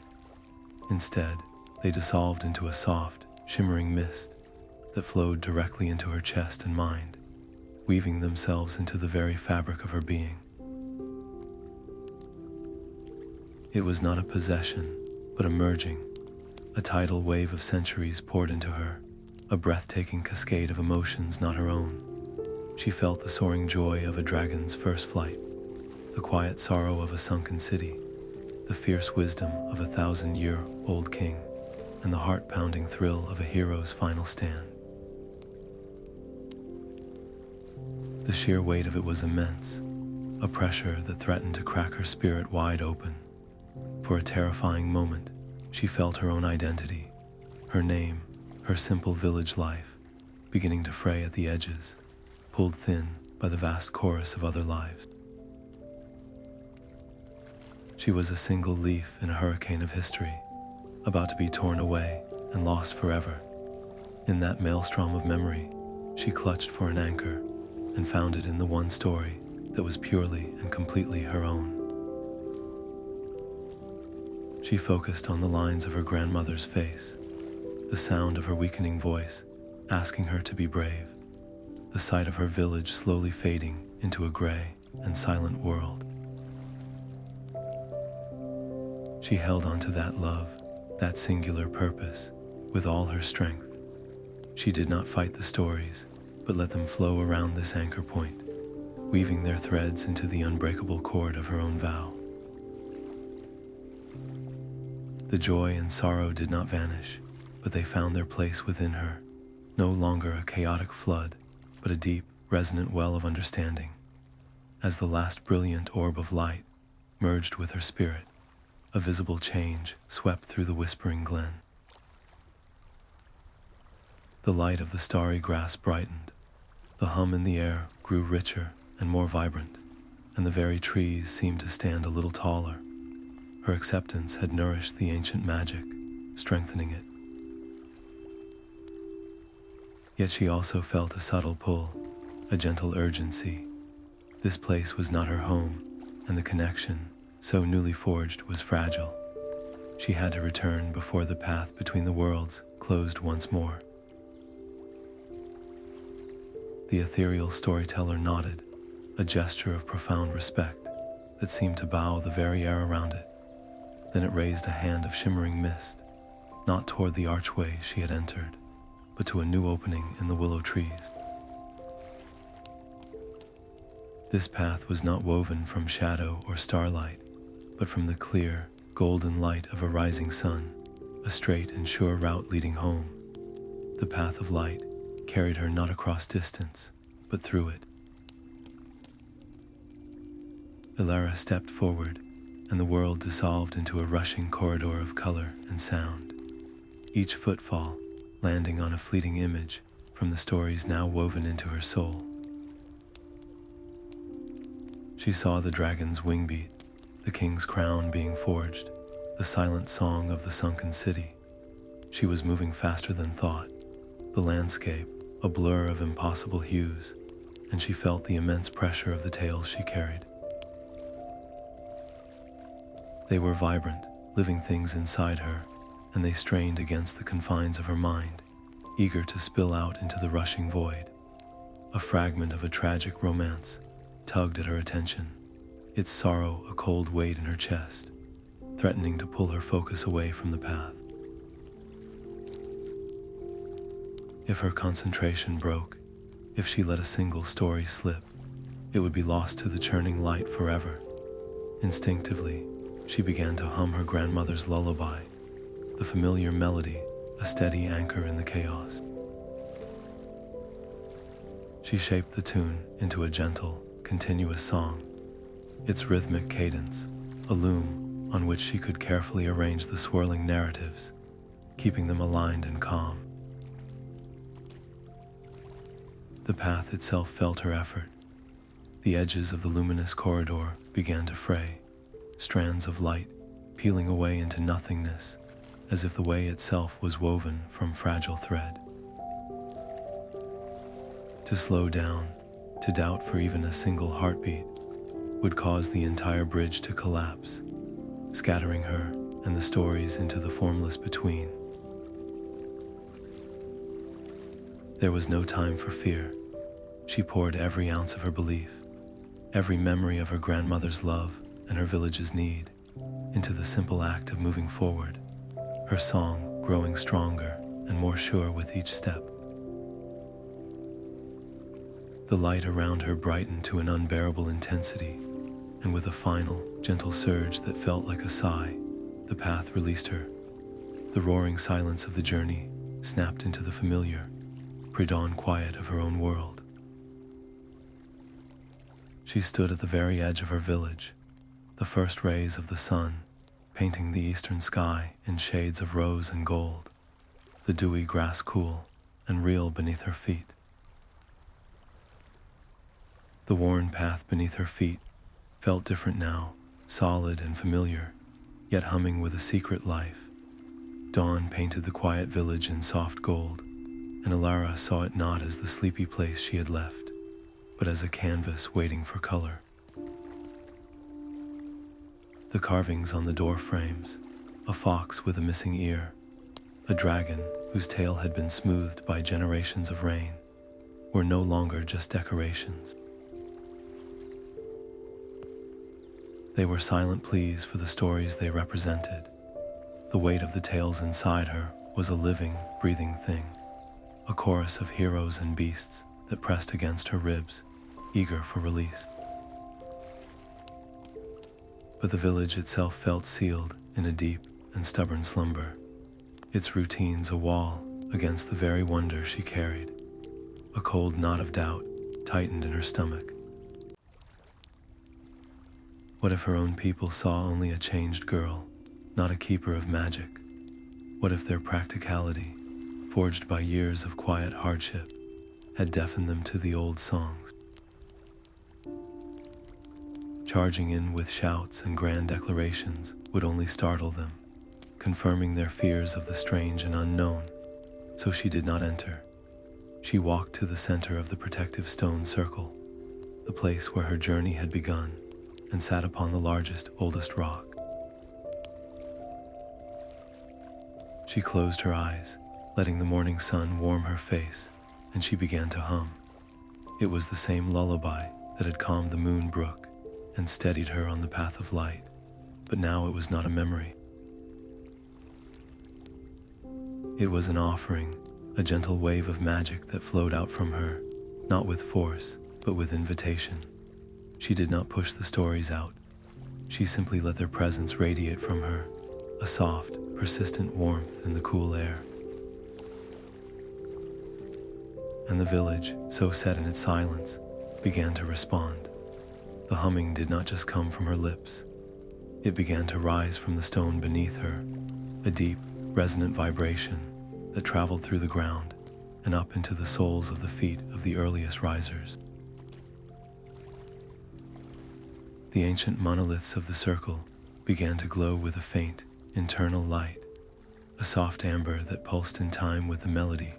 Speaker 1: Instead, they dissolved into a soft, shimmering mist that flowed directly into her chest and mind, weaving themselves into the very fabric of her being. It was not a possession, but a merging. A tidal wave of centuries poured into her, a breathtaking cascade of emotions not her own. She felt the soaring joy of a dragon's first flight, the quiet sorrow of a sunken city, the fierce wisdom of a 1,000-year-old king, and the heart-pounding thrill of a hero's final stand. The sheer weight of it was immense, a pressure that threatened to crack her spirit wide open. For a terrifying moment, she felt her own identity, her name, her simple village life, beginning to fray at the edges, pulled thin by the vast chorus of other lives. She was a single leaf in a hurricane of history, about to be torn away and lost forever. In that maelstrom of memory, she clutched for an anchor and found it in the one story that was purely and completely her own. She focused on the lines of her grandmother's face, the sound of her weakening voice asking her to be brave, the sight of her village slowly fading into a gray and silent world. She held onto that love, that singular purpose, with all her strength. She did not fight the stories, but let them flow around this anchor point, weaving their threads into the unbreakable cord of her own vow. The joy and sorrow did not vanish, but they found their place within her, no longer a chaotic flood, but a deep, resonant well of understanding. As the last brilliant orb of light merged with her spirit, a visible change swept through the Whispering Glen. The light of the starry grass brightened, the hum in the air grew richer and more vibrant, and the very trees seemed to stand a little taller. Her acceptance had nourished the ancient magic, strengthening it. Yet she also felt a subtle pull, a gentle urgency. This place was not her home, and the connection, so newly forged, was fragile. She had to return before the path between the worlds closed once more. The ethereal storyteller nodded, a gesture of profound respect that seemed to bow the very air around it. Then it raised a hand of shimmering mist, not toward the archway she had entered, but to a new opening in the willow trees. This path was not woven from shadow or starlight, but from the clear, golden light of a rising sun, a straight and sure route leading home. The path of light carried her not across distance, but through it. Elara stepped forward, and the world dissolved into a rushing corridor of color and sound, each footfall landing on a fleeting image from the stories now woven into her soul. She saw the dragon's wing beat, the king's crown being forged, the silent song of the sunken city. She was moving faster than thought, the landscape a blur of impossible hues, and she felt the immense pressure of the tales she carried. They were vibrant, living things inside her, and they strained against the confines of her mind, eager to spill out into the rushing void. A fragment of a tragic romance tugged at her attention, its sorrow a cold weight in her chest, threatening to pull her focus away from the path. If her concentration broke, if she let a single story slip, it would be lost to the churning light forever. Instinctively, she began to hum her grandmother's lullaby, the familiar melody, a steady anchor in the chaos. She shaped the tune into a gentle, continuous song, its rhythmic cadence, a loom on which she could carefully arrange the swirling narratives, keeping them aligned and calm. The path itself felt her effort. The edges of the luminous corridor began to fray, strands of light peeling away into nothingness, as if the way itself was woven from fragile thread. To slow down, to doubt for even a single heartbeat, would cause the entire bridge to collapse, scattering her and the stories into the formless between. There was no time for fear. She poured every ounce of her belief, every memory of her grandmother's love and her village's need, into the simple act of moving forward, her song growing stronger and more sure with each step. The light around her brightened to an unbearable intensity, and with a final, gentle surge that felt like a sigh, the path released her. The roaring silence of the journey snapped into the familiar, pre-dawn quiet of her own world. She stood at the very edge of her village, the first rays of the sun painting the eastern sky in shades of rose and gold, the dewy grass cool and real beneath her feet. The worn path beneath her feet felt different now, solid and familiar, yet humming with a secret life. Dawn painted the quiet village in soft gold, and Elara saw it not as the sleepy place she had left, but as a canvas waiting for color. The carvings on the door frames, a fox with a missing ear, a dragon whose tail had been smoothed by generations of rain, were no longer just decorations. They were silent pleas for the stories they represented. The weight of the tales inside her was a living, breathing thing, a chorus of heroes and beasts that pressed against her ribs, eager for release. But the village itself felt sealed in a deep and stubborn slumber, its routines a wall against the very wonder she carried. A cold knot of doubt tightened in her stomach. What if her own people saw only a changed girl, not a keeper of magic? What if their practicality, forged by years of quiet hardship, had deafened them to the old songs? Charging in with shouts and grand declarations would only startle them, confirming their fears of the strange and unknown. So she did not enter. She walked to the center of the protective stone circle, the place where her journey had begun, and sat upon the largest, oldest rock. She closed her eyes, letting the morning sun warm her face, and she began to hum. It was the same lullaby that had calmed the moon brook and steadied her on the path of light, but now it was not a memory. It was an offering, a gentle wave of magic that flowed out from her, not with force, but with invitation. She did not push the stories out. She simply let their presence radiate from her, a soft, persistent warmth in the cool air. And the village, so set in its silence, began to respond. The humming did not just come from her lips. It began to rise from the stone beneath her, a deep, resonant vibration that traveled through the ground and up into the soles of the feet of the earliest risers. The ancient monoliths of the circle began to glow with a faint, internal light, a soft amber that pulsed in time with the melody.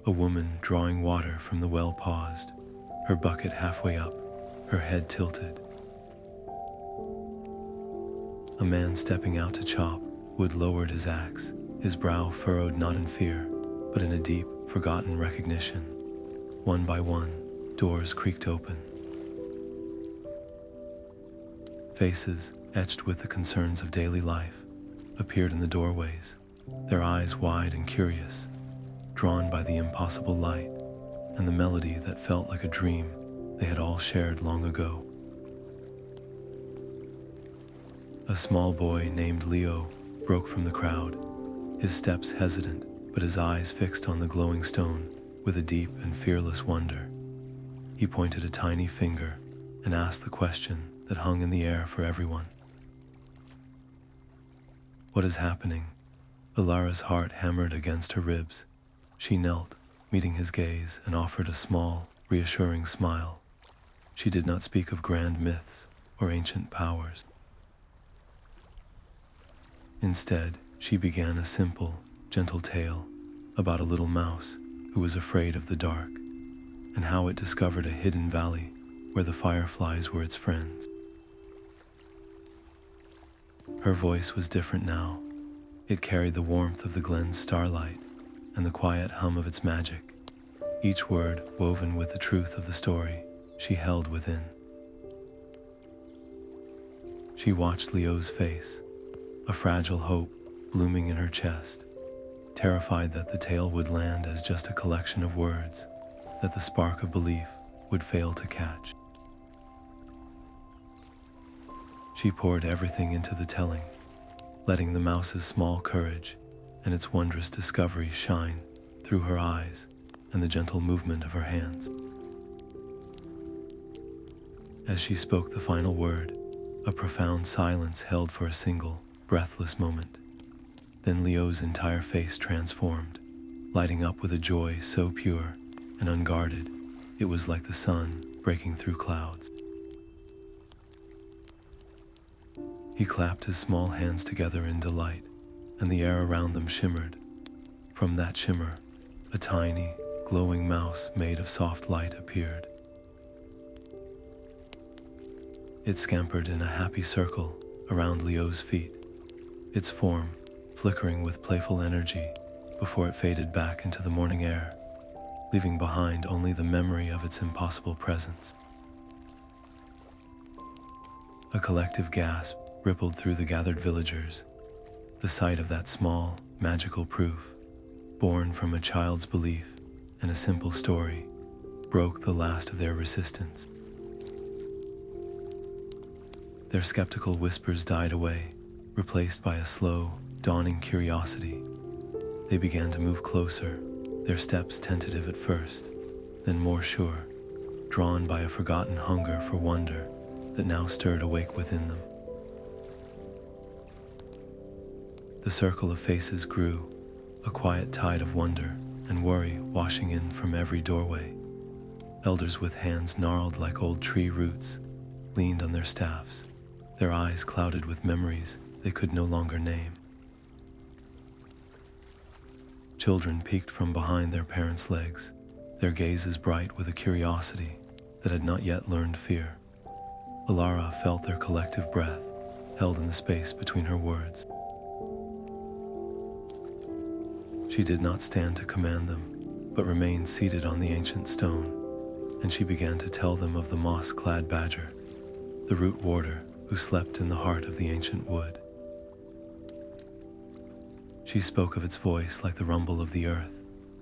Speaker 1: A woman drawing water from the well paused, her bucket halfway up, her head tilted. A man stepping out to chop wood lowered his axe, his brow furrowed not in fear, but in a deep, forgotten recognition. One by one, doors creaked open. Faces, etched with the concerns of daily life, appeared in the doorways, their eyes wide and curious, drawn by the impossible light and the melody that felt like a dream they had all shared long ago. A small boy named Leo broke from the crowd, his steps hesitant, but his eyes fixed on the glowing stone with a deep and fearless wonder. He pointed a tiny finger and asked the question that hung in the air for everyone. What is happening? Elara's heart hammered against her ribs. She knelt, meeting his gaze, and offered a small, reassuring smile. She did not speak of grand myths or ancient powers. Instead, she began a simple, gentle tale about a little mouse who was afraid of the dark, and how it discovered a hidden valley where the fireflies were its friends. Her voice was different now. It carried the warmth of the glen's starlight and the quiet hum of its magic, each word woven with the truth of the story she held within. She watched Leo's face, a fragile hope blooming in her chest, terrified that the tale would land as just a collection of words that the spark of belief would fail to catch. She poured everything into the telling, letting the mouse's small courage and its wondrous discovery shine through her eyes and the gentle movement of her hands. As she spoke the final word, a profound silence held for a single, breathless moment. Then Leo's entire face transformed, lighting up with a joy so pure and unguarded, it was like the sun breaking through clouds. He clapped his small hands together in delight, and the air around them shimmered. From that shimmer, a tiny, glowing mouse made of soft light appeared. It scampered in a happy circle around Leo's feet, its form flickering with playful energy before it faded back into the morning air, leaving behind only the memory of its impossible presence. A collective gasp rippled through the gathered villagers. The sight of that small, magical proof, born from a child's belief in a simple story, broke the last of their resistance. Their skeptical whispers died away, replaced by a slow, dawning curiosity. They began to move closer, their steps tentative at first, then more sure, drawn by a forgotten hunger for wonder that now stirred awake within them. The circle of faces grew, a quiet tide of wonder and worry washing in from every doorway. Elders with hands gnarled like old tree roots leaned on their staffs, their eyes clouded with memories they could no longer name. Children peeked from behind their parents' legs, their gazes bright with a curiosity that had not yet learned fear. Elara felt their collective breath, held in the space between her words. She did not stand to command them, but remained seated on the ancient stone, and she began to tell them of the moss-clad badger, the root warder who slept in the heart of the ancient wood. She spoke of its voice like the rumble of the earth,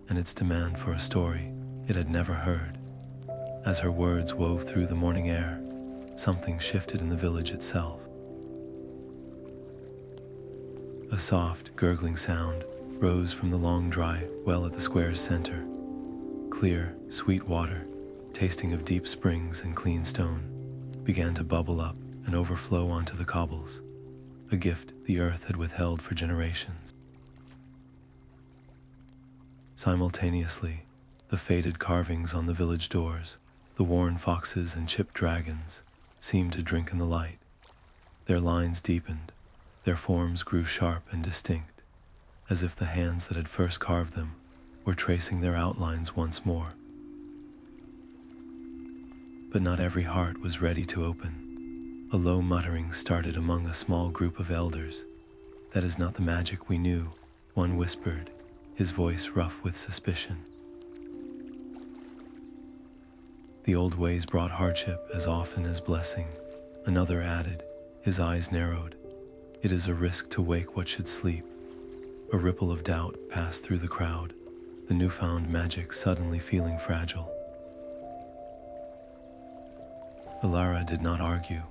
Speaker 1: and its demand for a story it had never heard. As her words wove through the morning air, something shifted in the village itself. A soft, gurgling sound rose from the long, dry well at the square's center. Clear, sweet water, tasting of deep springs and clean stone, began to bubble up and overflow onto the cobbles, a gift the earth had withheld for generations. Simultaneously, the faded carvings on the village doors, the worn foxes and chipped dragons, seemed to drink in the light. Their lines deepened, their forms grew sharp and distinct, as if the hands that had first carved them were tracing their outlines once more. But not every heart was ready to open. A low muttering started among a small group of elders. "That is not the magic we knew," one whispered, his voice rough with suspicion. "The old ways brought hardship as often as blessing," another added, his eyes narrowed. "It is a risk to wake what should sleep." A ripple of doubt passed through the crowd, the newfound magic suddenly feeling fragile. Elara did not argue.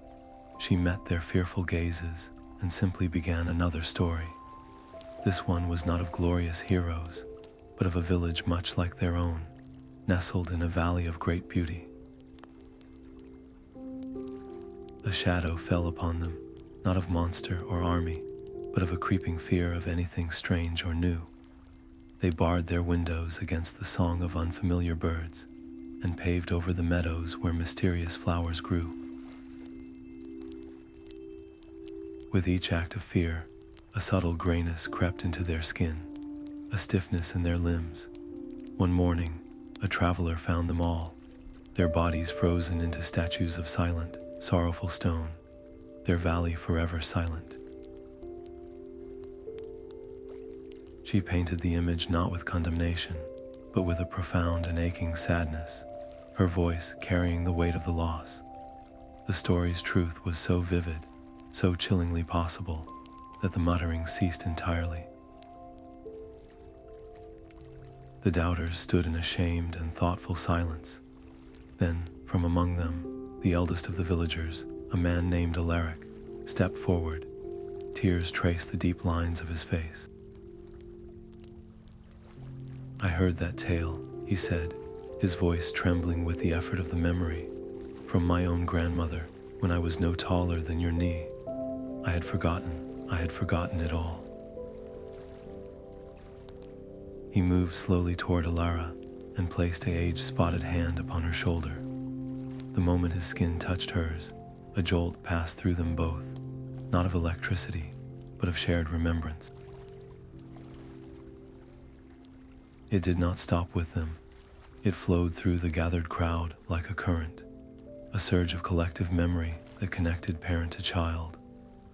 Speaker 1: She met their fearful gazes and simply began another story. This one was not of glorious heroes, but of a village much like their own, nestled in a valley of great beauty. A shadow fell upon them, not of monster or army, but of a creeping fear of anything strange or new. They barred their windows against the song of unfamiliar birds, and paved over the meadows where mysterious flowers grew. With each act of fear, a subtle grayness crept into their skin, a stiffness in their limbs. One morning, a traveler found them all, their bodies frozen into statues of silent, sorrowful stone, their valley forever silent. She painted the image not with condemnation, but with a profound and aching sadness, her voice carrying the weight of the loss. The story's truth was so vivid, so chillingly possible, that the muttering ceased entirely. The doubters stood in a shamed and thoughtful silence. Then, from among them, the eldest of the villagers, a man named Elara, stepped forward. Tears traced the deep lines of his face. "I heard that tale," he said, his voice trembling with the effort of the memory, "from my own grandmother, when I was no taller than your knee. I had forgotten it all." He moved slowly toward Elara and placed an age-spotted hand upon her shoulder. The moment his skin touched hers, a jolt passed through them both, not of electricity, but of shared remembrance. It did not stop with them. It flowed through the gathered crowd like a current, a surge of collective memory that connected parent to child,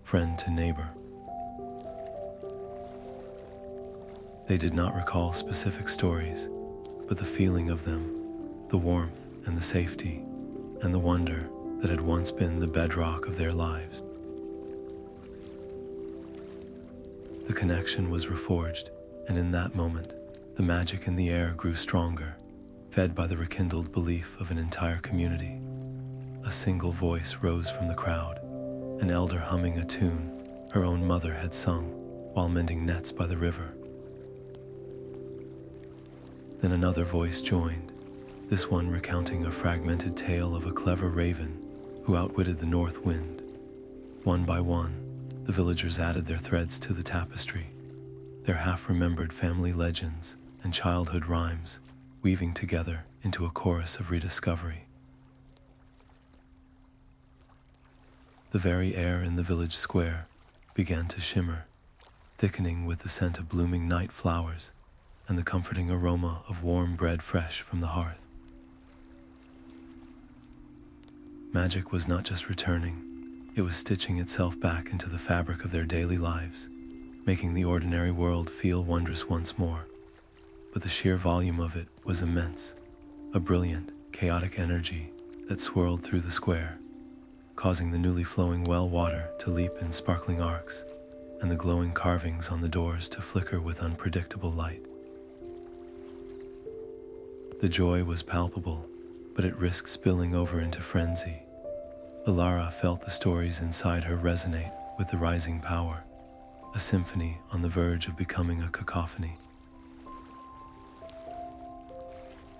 Speaker 1: friend to neighbor. They did not recall specific stories, but the feeling of them, the warmth and the safety, and the wonder that had once been the bedrock of their lives. The connection was reforged, and in that moment, the magic in the air grew stronger, fed by the rekindled belief of an entire community. A single voice rose from the crowd, an elder humming a tune her own mother had sung while mending nets by the river. Then another voice joined, this one recounting a fragmented tale of a clever raven who outwitted the north wind. One by one, the villagers added their threads to the tapestry, their half-remembered family legends and childhood rhymes weaving together into a chorus of rediscovery. The very air in the village square began to shimmer, thickening with the scent of blooming night flowers and the comforting aroma of warm bread fresh from the hearth. Magic was not just returning, it was stitching itself back into the fabric of their daily lives, making the ordinary world feel wondrous once more. But the sheer volume of it was immense, a brilliant, chaotic energy that swirled through the square, causing the newly flowing well water to leap in sparkling arcs, and the glowing carvings on the doors to flicker with unpredictable light. The joy was palpable, but it risked spilling over into frenzy. Elara felt the stories inside her resonate with the rising power, a symphony on the verge of becoming a cacophony.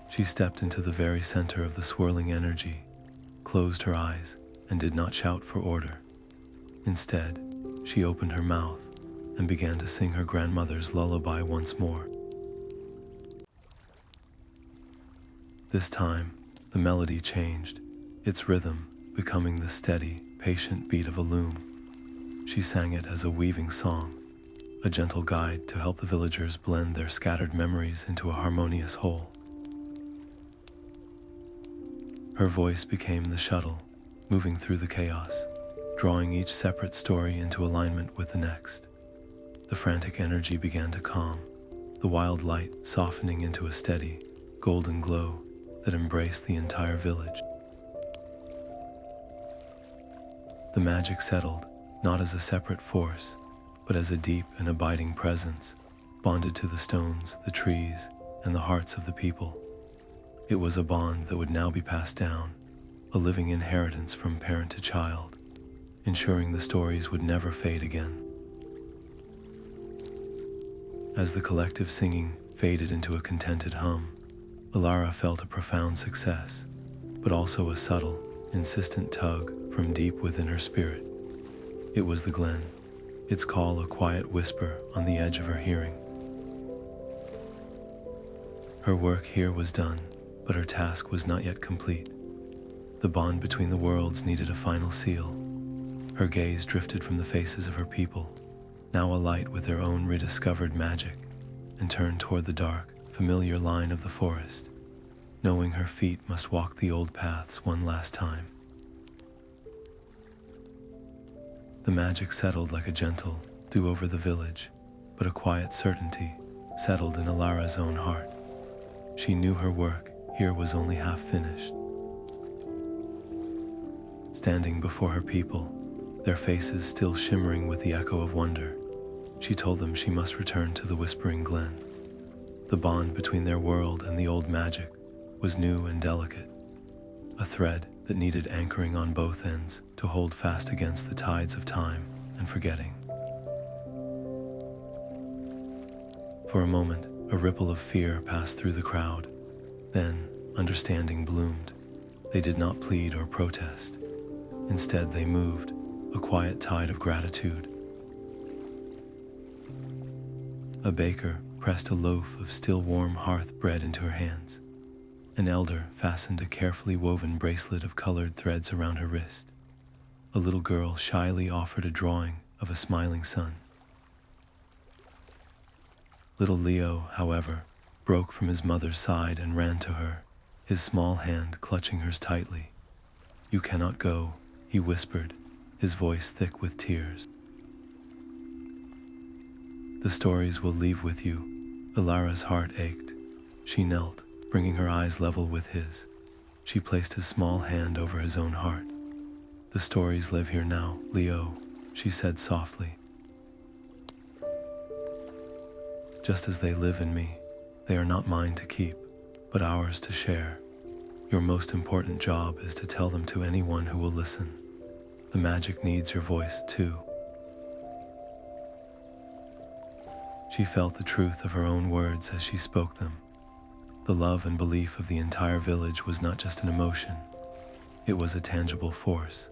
Speaker 1: She stepped into the very center of the swirling energy, closed her eyes, and did not shout for order. Instead, she opened her mouth and began to sing her grandmother's lullaby once more. This time, the melody changed, its rhythm becoming the steady, patient beat of a loom. She sang it as a weaving song, a gentle guide to help the villagers blend their scattered memories into a harmonious whole. Her voice became the shuttle, moving through the chaos, drawing each separate story into alignment with the next. The frantic energy began to calm, the wild light softening into a steady, golden glow that embraced the entire village. The magic settled, not as a separate force, but as a deep and abiding presence, bonded to the stones, the trees, and the hearts of the people. It was a bond that would now be passed down, a living inheritance from parent to child, ensuring the stories would never fade again. As the collective singing faded into a contented hum, Elara felt a profound success, but also a subtle, insistent tug from deep within her spirit. It was the Glen, its call a quiet whisper on the edge of her hearing. Her work here was done, but her task was not yet complete. The bond between the worlds needed a final seal. Her gaze drifted from the faces of her people, now alight with their own rediscovered magic, and turned toward the dark, familiar line of the forest, knowing her feet must walk the old paths one last time. The magic settled like a gentle dew over the village, but a quiet certainty settled in Elara's own heart. She knew her work here was only half finished. Standing before her people, their faces still shimmering with the echo of wonder, she told them she must return to the Whispering Glen. The bond between their world and the old magic was new and delicate, a thread that needed anchoring on both ends to hold fast against the tides of time and forgetting. For a moment, a ripple of fear passed through the crowd. Then, understanding bloomed. They did not plead or protest. Instead, they moved, a quiet tide of gratitude. A baker pressed a loaf of still warm hearth bread into her hands. An elder fastened a carefully woven bracelet of colored threads around her wrist. A little girl shyly offered a drawing of a smiling sun. Little Leo, however, broke from his mother's side and ran to her, his small hand clutching hers tightly. "You cannot go," he whispered, his voice thick with tears. "The stories will leave with you." Elara's heart ached. She knelt, bringing her eyes level with his. She placed his small hand over his own heart. "The stories live here now, Leo," she said softly. "Just as they live in me, they are not mine to keep, but ours to share. Your most important job is to tell them to anyone who will listen. The magic needs your voice too." She felt the truth of her own words as she spoke them. The love and belief of the entire village was not just an emotion. It was a tangible force,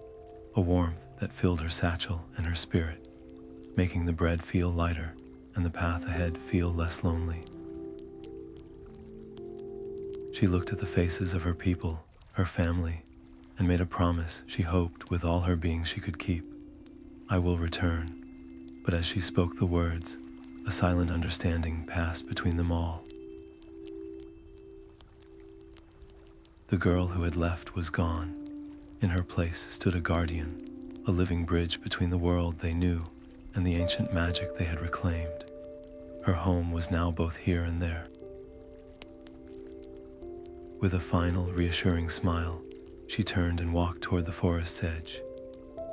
Speaker 1: a warmth that filled her satchel and her spirit, making the bread feel lighter and the path ahead feel less lonely. She looked at the faces of her people, her family, and made a promise she hoped with all her being she could keep. "I will return." But as she spoke the words, a silent understanding passed between them all. The girl who had left was gone, In her place stood a guardian, a living bridge between the world they knew and the ancient magic they had reclaimed. Her home was now both here and there. With a final, reassuring smile, she turned and walked toward the forest's edge.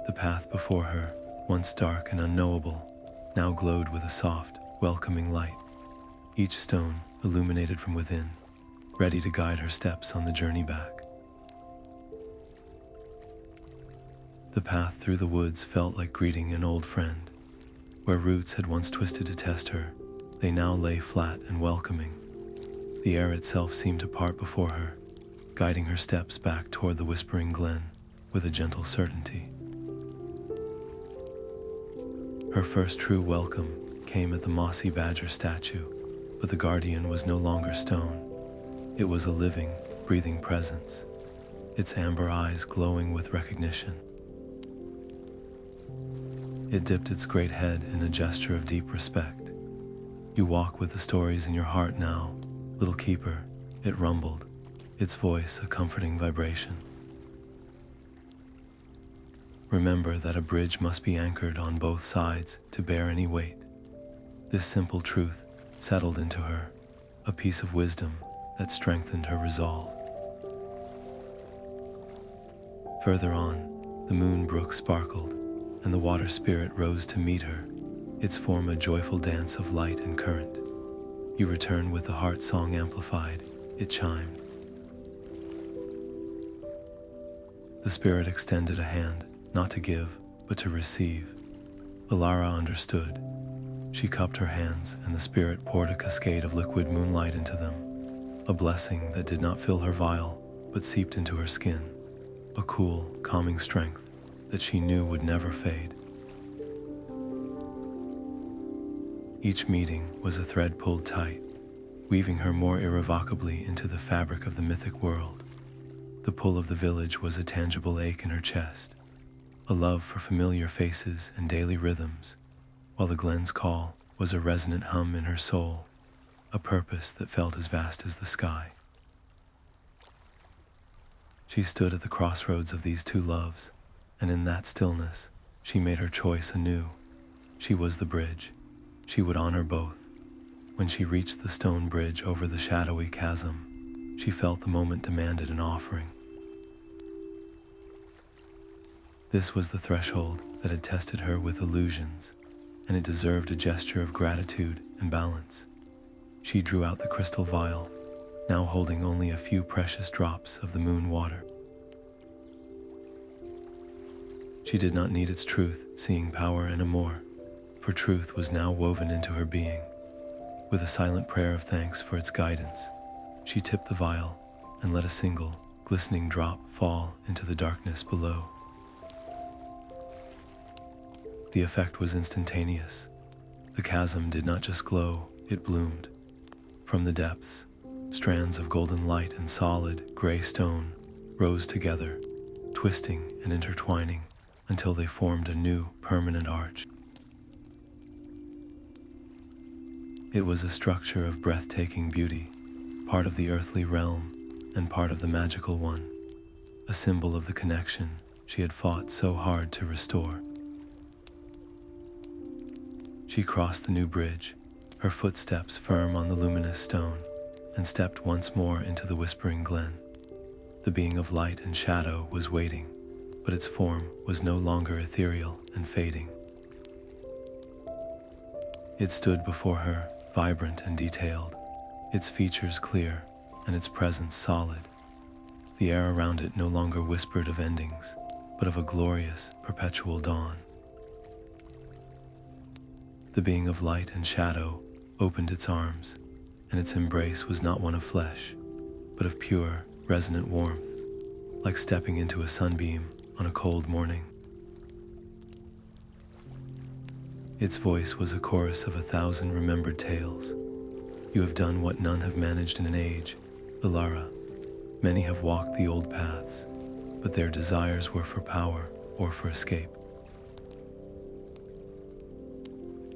Speaker 1: The path before her, once dark and unknowable, now glowed with a soft, welcoming light, each stone illuminated from within, ready to guide her steps on the journey back. The path through the woods felt like greeting an old friend. Where roots had once twisted to test her, they now lay flat and welcoming. The air itself seemed to part before her, guiding her steps back toward the Whispering Glen with a gentle certainty. Her first true welcome came at the mossy badger statue, but the guardian was no longer stone. It was a living, breathing presence, its amber eyes glowing with recognition. It dipped its great head in a gesture of deep respect. "You walk with the stories in your heart now, little keeper," it rumbled, its voice a comforting vibration. "Remember that a bridge must be anchored on both sides to bear any weight." This simple truth settled into her, a piece of wisdom that strengthened her resolve. Further on, the moon brook sparkled, and the water spirit rose to meet her, its form a joyful dance of light and current. "You return with the heart song amplified," it chimed. The spirit extended a hand, not to give, but to receive. Elara understood. She cupped her hands, and the spirit poured a cascade of liquid moonlight into them, a blessing that did not fill her vial, but seeped into her skin, a cool, calming strength that she knew would never fade. Each meeting was a thread pulled tight, weaving her more irrevocably into the fabric of the mythic world. The pull of the village was a tangible ache in her chest, a love for familiar faces and daily rhythms, while the glen's call was a resonant hum in her soul, a purpose that felt as vast as the sky. She stood at the crossroads of these two loves, and in that stillness, she made her choice anew. She was the bridge. She would honor both. When she reached the stone bridge over the shadowy chasm, she felt the moment demanded an offering. This was the threshold that had tested her with illusions, and it deserved a gesture of gratitude and balance. She drew out the crystal vial, now holding only a few precious drops of the moon water. She did not need its truth, seeing power and amour, for truth was now woven into her being. With a silent prayer of thanks for its guidance, she tipped the vial and let a single, glistening drop fall into the darkness below. The effect was instantaneous. The chasm did not just glow, it bloomed. From the depths, strands of golden light and solid, gray stone rose together, twisting and intertwining until they formed a new, permanent arch. It was a structure of breathtaking beauty, part of the earthly realm and part of the magical one, a symbol of the connection she had fought so hard to restore. She crossed the new bridge, her footsteps firm on the luminous stone, and stepped once more into the Whispering Glen. The being of light and shadow was waiting, but its form was no longer ethereal and fading. It stood before her, vibrant and detailed, its features clear and its presence solid. The air around it no longer whispered of endings, but of a glorious, perpetual dawn. The being of light and shadow opened its arms, and its embrace was not one of flesh, but of pure, resonant warmth, like stepping into a sunbeam on a cold morning. Its voice was a chorus of 1,000 remembered tales. "You have done what none have managed in an age, Elara. Many have walked the old paths, but their desires were for power or for escape.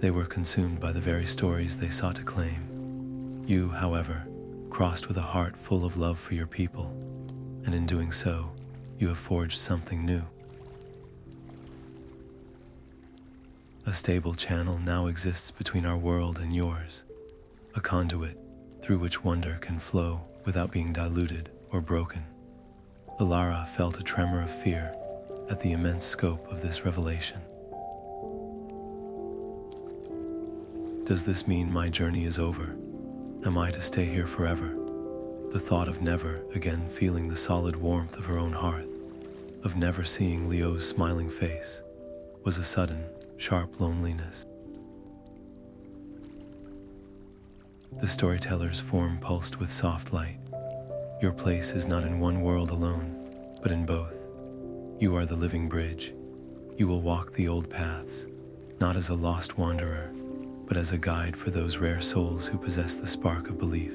Speaker 1: They were consumed by the very stories they sought to claim. You, however, crossed with a heart full of love for your people, and in doing so, you have forged something new. A stable channel now exists between our world and yours, a conduit through which wonder can flow without being diluted or broken. Elara felt a tremor of fear at the immense scope of this revelation. Does this mean my journey is over? Am I to stay here forever? The thought of never again feeling the solid warmth of her own hearth, of never seeing Leo's smiling face, was a sudden, sharp loneliness. The storyteller's form pulsed with soft light. Your place is not in one world alone, but in both. You are the living bridge. You will walk the old paths, not as a lost wanderer, but as a guide for those rare souls who possess the spark of belief,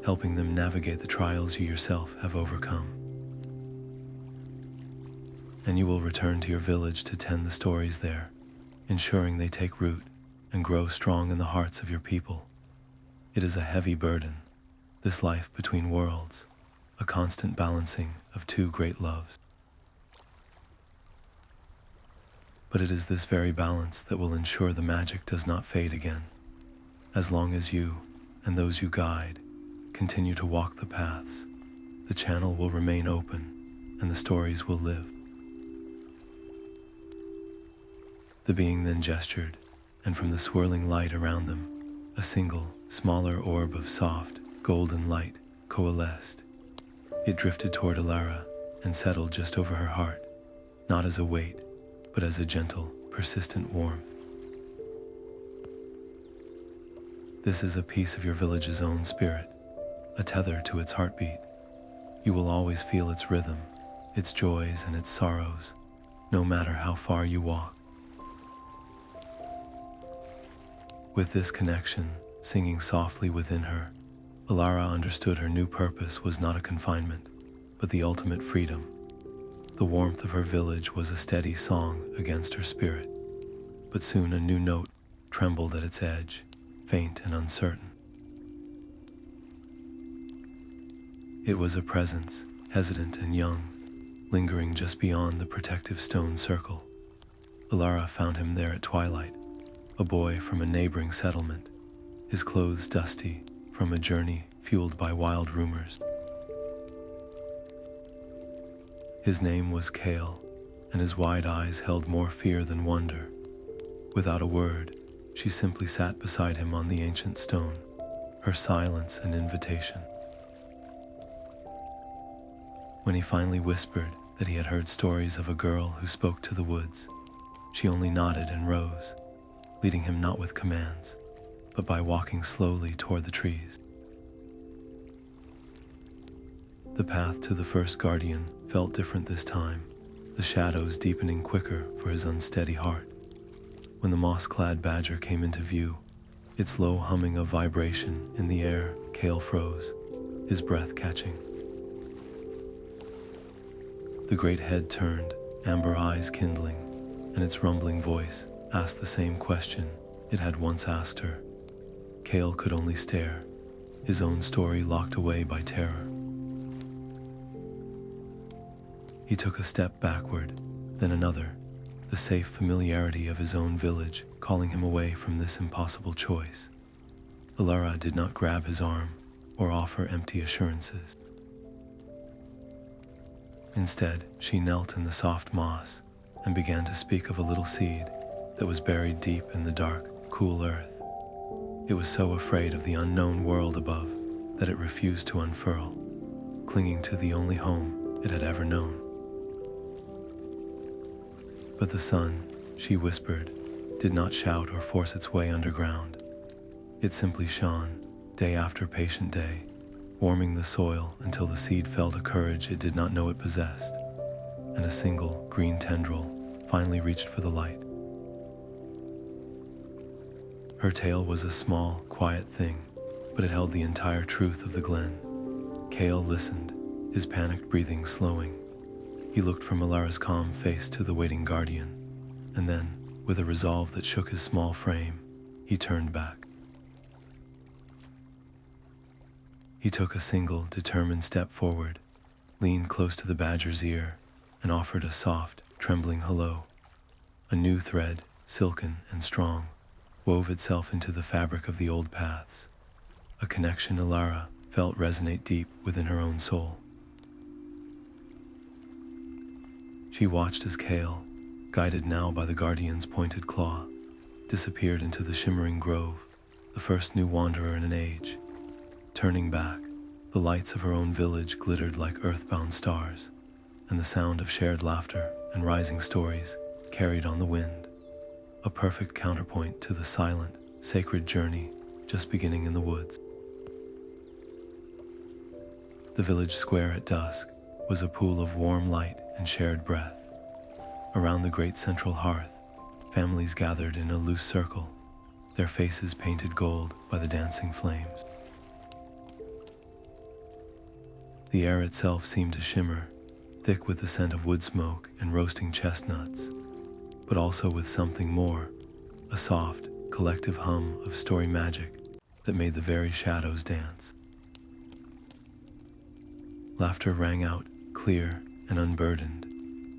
Speaker 1: helping them navigate the trials you yourself have overcome. And you will return to your village to tend the stories there, ensuring they take root and grow strong in the hearts of your people. It is a heavy burden, this life between worlds, a constant balancing of two great loves. But it is this very balance that will ensure the magic does not fade again. As long as you, and those you guide, continue to walk the paths, the channel will remain open, and the stories will live. The being then gestured, and from the swirling light around them, a single, smaller orb of soft, golden light coalesced. It drifted toward Elara and settled just over her heart, not as a weight, but as a gentle, persistent warmth. This is a piece of your village's own spirit, a tether to its heartbeat. You will always feel its rhythm, its joys and its sorrows, no matter how far you walk. With this connection singing softly within her, Elara understood her new purpose was not a confinement, but the ultimate freedom. The warmth of her village was a steady song against her spirit, but soon a new note trembled at its edge, faint and uncertain. It was a presence, hesitant and young, lingering just beyond the protective stone circle. Elara found him there at twilight, a boy from a neighboring settlement, his clothes dusty from a journey fueled by wild rumors. His name was Kale, and his wide eyes held more fear than wonder. Without a word, she simply sat beside him on the ancient stone, her silence an invitation. When he finally whispered that he had heard stories of a girl who spoke to the woods, she only nodded and rose, leading him not with commands, but by walking slowly toward the trees. The path to the first guardian felt different this time, the shadows deepening quicker for his unsteady heart. When the moss-clad badger came into view, its low humming of vibration in the air, Kale froze, his breath catching. The great head turned, amber eyes kindling, and its rumbling voice asked the same question it had once asked her. Kale could only stare, his own story locked away by terror. He took a step backward, then another, the safe familiarity of his own village calling him away from this impossible choice. Elara did not grab his arm or offer empty assurances. Instead, she knelt in the soft moss and began to speak of a little seed that was buried deep in the dark, cool earth. It was so afraid of the unknown world above that it refused to unfurl, clinging to the only home it had ever known. But the sun, she whispered, did not shout or force its way underground. It simply shone, day after patient day, warming the soil until the seed felt a courage it did not know it possessed, and a single green tendril finally reached for the light. Her tale was a small, quiet thing, but it held the entire truth of the glen. Kale listened, his panicked breathing slowing. He looked from Elara's calm face to the waiting guardian, and then, with a resolve that shook his small frame, he turned back. He took a single, determined step forward, leaned close to the badger's ear and offered a soft, trembling hello. A new thread, silken and strong, wove itself into the fabric of the old paths, a connection Elara felt resonate deep within her own soul. She watched as Kale, guided now by the guardian's pointed claw, disappeared into the shimmering grove, the first new wanderer in an age. Turning back, the lights of her own village glittered like earthbound stars, and the sound of shared laughter and rising stories carried on the wind, a perfect counterpoint to the silent, sacred journey just beginning in the woods. The village square at dusk was a pool of warm light and shared breath. Around the great central hearth, families gathered in a loose circle, their faces painted gold by the dancing flames. The air itself seemed to shimmer, thick with the scent of wood smoke and roasting chestnuts, but also with something more, a soft, collective hum of story magic that made the very shadows dance. Laughter rang out, clear and unburdened,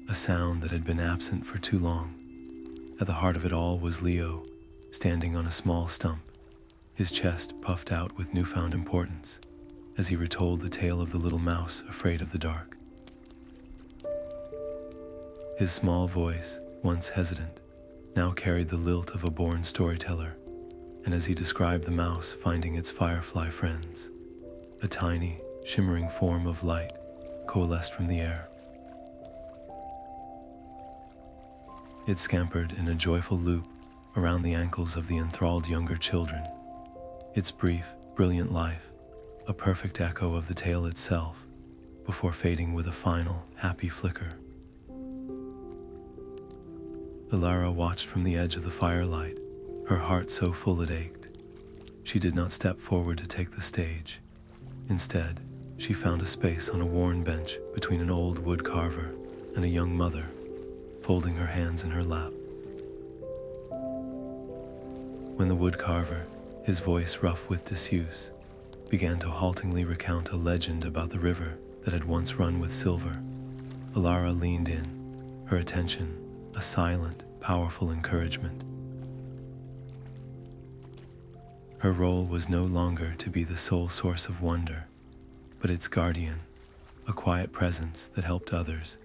Speaker 1: a sound that had been absent for too long. At the heart of it all was Leo, standing on a small stump, his chest puffed out with newfound importance, as he retold the tale of the little mouse afraid of the dark. His small voice, once hesitant, now carried the lilt of a born storyteller, and as he described the mouse finding its firefly friends, a tiny, shimmering form of light coalesced from the air. It scampered in a joyful loop around the ankles of the enthralled younger children, its brief, brilliant life a perfect echo of the tale itself, before fading with a final, happy flicker. Elara watched from the edge of the firelight, her heart so full it ached. She did not step forward to take the stage. Instead, she found a space on a worn bench between an old wood carver and a young mother, folding her hands in her lap. When the wood carver, his voice rough with disuse, began to haltingly recount a legend about the river that had once run with silver, Elara leaned in, her attention a silent, powerful encouragement. Her role was no longer to be the sole source of wonder, but its guardian, a quiet presence that helped others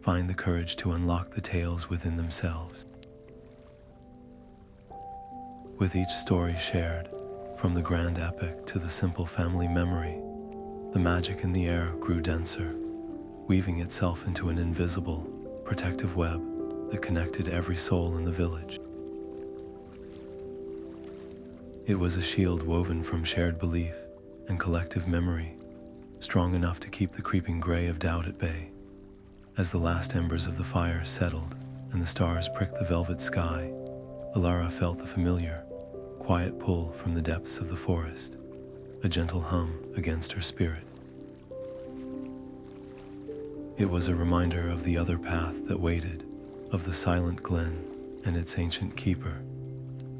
Speaker 1: find the courage to unlock the tales within themselves. With each story shared, from the grand epic to the simple family memory, the magic in the air grew denser, weaving itself into an invisible, protective web that connected every soul in the village. It was a shield woven from shared belief and collective memory, strong enough to keep the creeping gray of doubt at bay. As the last embers of the fire settled and the stars pricked the velvet sky, Elara felt the familiar, quiet pull from the depths of the forest, a gentle hum against her spirit. It was a reminder of the other path that waited, of the silent glen and its ancient keeper.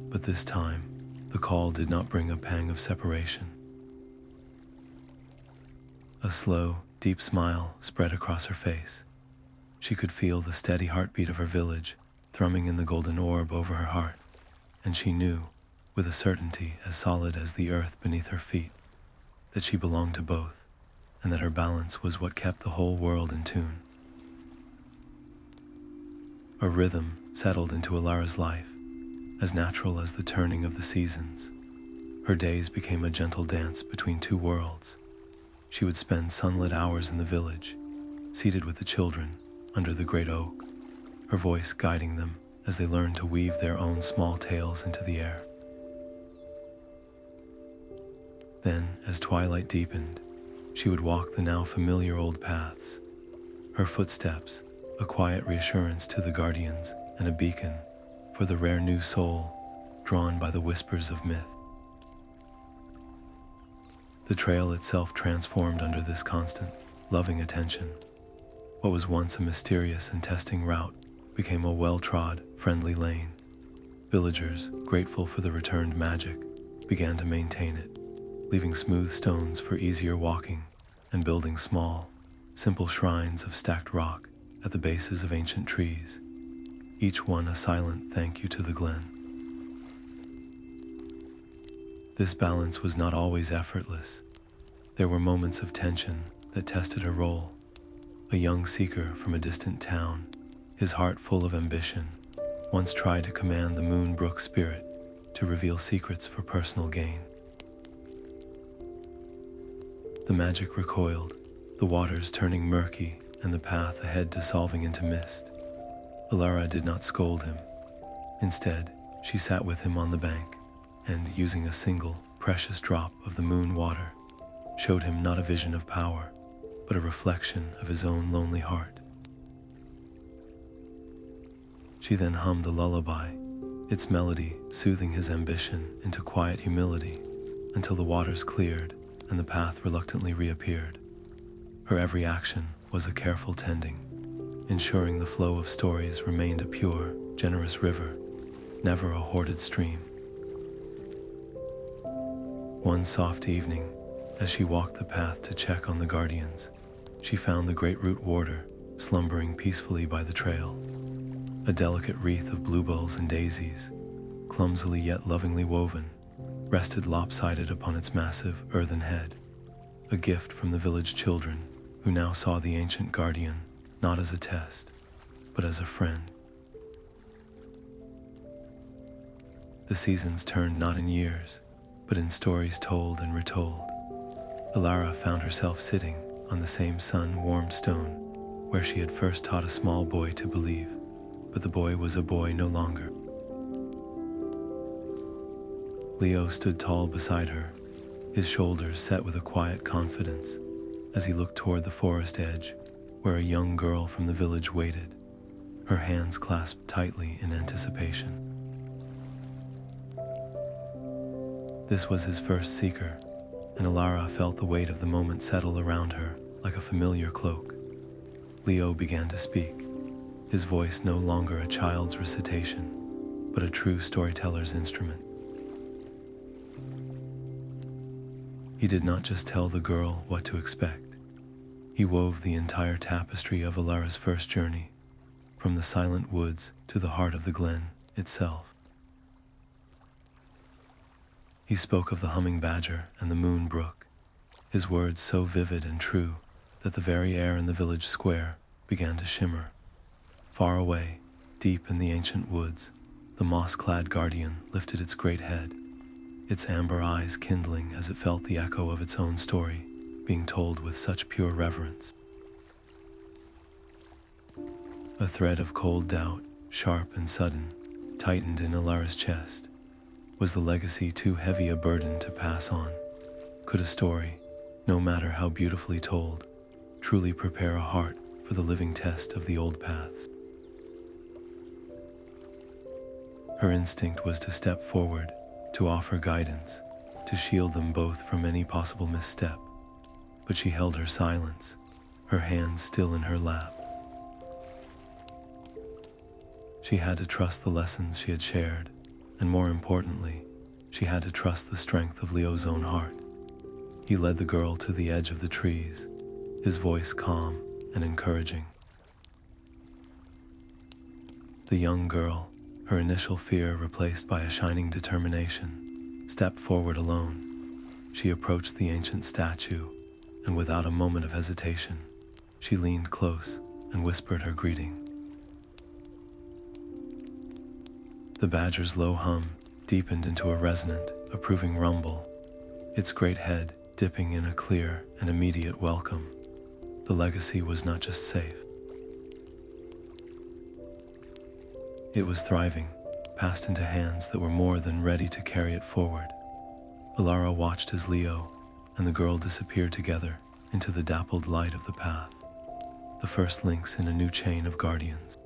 Speaker 1: But this time, the call did not bring a pang of separation. A slow, deep smile spread across her face. She could feel the steady heartbeat of her village thrumming in the golden orb over her heart, and she knew, with a certainty as solid as the earth beneath her feet, that she belonged to both, and that her balance was what kept the whole world in tune. A rhythm settled into Elara's life, as natural as the turning of the seasons. Her days became a gentle dance between two worlds. She would spend sunlit hours in the village, seated with the children under the great oak, her voice guiding them as they learned to weave their own small tales into the air. Then, as twilight deepened, she would walk the now familiar old paths, her footsteps a quiet reassurance to the guardians and a beacon for the rare new soul drawn by the whispers of myth. The trail itself transformed under this constant, loving attention. What was once a mysterious and testing route became a well-trod, friendly lane. Villagers, grateful for the returned magic, began to maintain it, leaving smooth stones for easier walking and building small, simple shrines of stacked rock at the bases of ancient trees, each one a silent thank you to the glen. This balance was not always effortless. There were moments of tension that tested her role. A young seeker from a distant town, his heart full of ambition, once tried to command the Brook spirit to reveal secrets for personal gain. The magic recoiled, the waters turning murky and the path ahead dissolving into mist. Elara did not scold him. Instead, she sat with him on the bank and, using a single, precious drop of the moon water, showed him not a vision of power, but a reflection of his own lonely heart. She then hummed the lullaby, its melody soothing his ambition into quiet humility, until the waters cleared and the path reluctantly reappeared. Her every action was a careful tending, ensuring the flow of stories remained a pure, generous river, never a hoarded stream. One soft evening, as she walked the path to check on the guardians, she found the great root warder slumbering peacefully by the trail. A delicate wreath of bluebells and daisies, clumsily yet lovingly woven, rested lopsided upon its massive earthen head, a gift from the village children who now saw the ancient guardian not as a test, but as a friend. The seasons turned not in years, but in stories told and retold. Elara found herself sitting on the same sun-warmed stone where she had first taught a small boy to believe, but the boy was a boy no longer. Leo stood tall beside her, his shoulders set with a quiet confidence as he looked toward the forest edge where a young girl from the village waited, her hands clasped tightly in anticipation. This was his first seeker, and Elara felt the weight of the moment settle around her like a familiar cloak. Leo began to speak, his voice no longer a child's recitation, but a true storyteller's instrument. He did not just tell the girl what to expect. He wove the entire tapestry of Elara's first journey, from the silent woods to the heart of the glen itself. He spoke of the humming badger and the moon brook, his words so vivid and true that the very air in the village square began to shimmer. Far away, deep in the ancient woods, the moss-clad guardian lifted its great head, its amber eyes kindling as it felt the echo of its own story being told with such pure reverence. A thread of cold doubt, sharp and sudden, tightened in Elara's chest. Was the legacy too heavy a burden to pass on? Could a story, no matter how beautifully told, truly prepare a heart for the living test of the old paths? Her instinct was to step forward, to offer guidance, to shield them both from any possible misstep. But she held her silence, her hands still in her lap. She had to trust the lessons she had shared, and more importantly, she had to trust the strength of Leo's own heart. He led the girl to the edge of the trees, his voice calm and encouraging. The young girl, her initial fear replaced by a shining determination, stepped forward alone. She approached the ancient statue, and without a moment of hesitation, she leaned close and whispered her greeting. The badger's low hum deepened into a resonant, approving rumble, its great head dipping in a clear and immediate welcome. The legacy was not just safe. It was thriving, passed into hands that were more than ready to carry it forward. Elara watched as Leo and the girl disappeared together into the dappled light of the path, the first links in a new chain of guardians.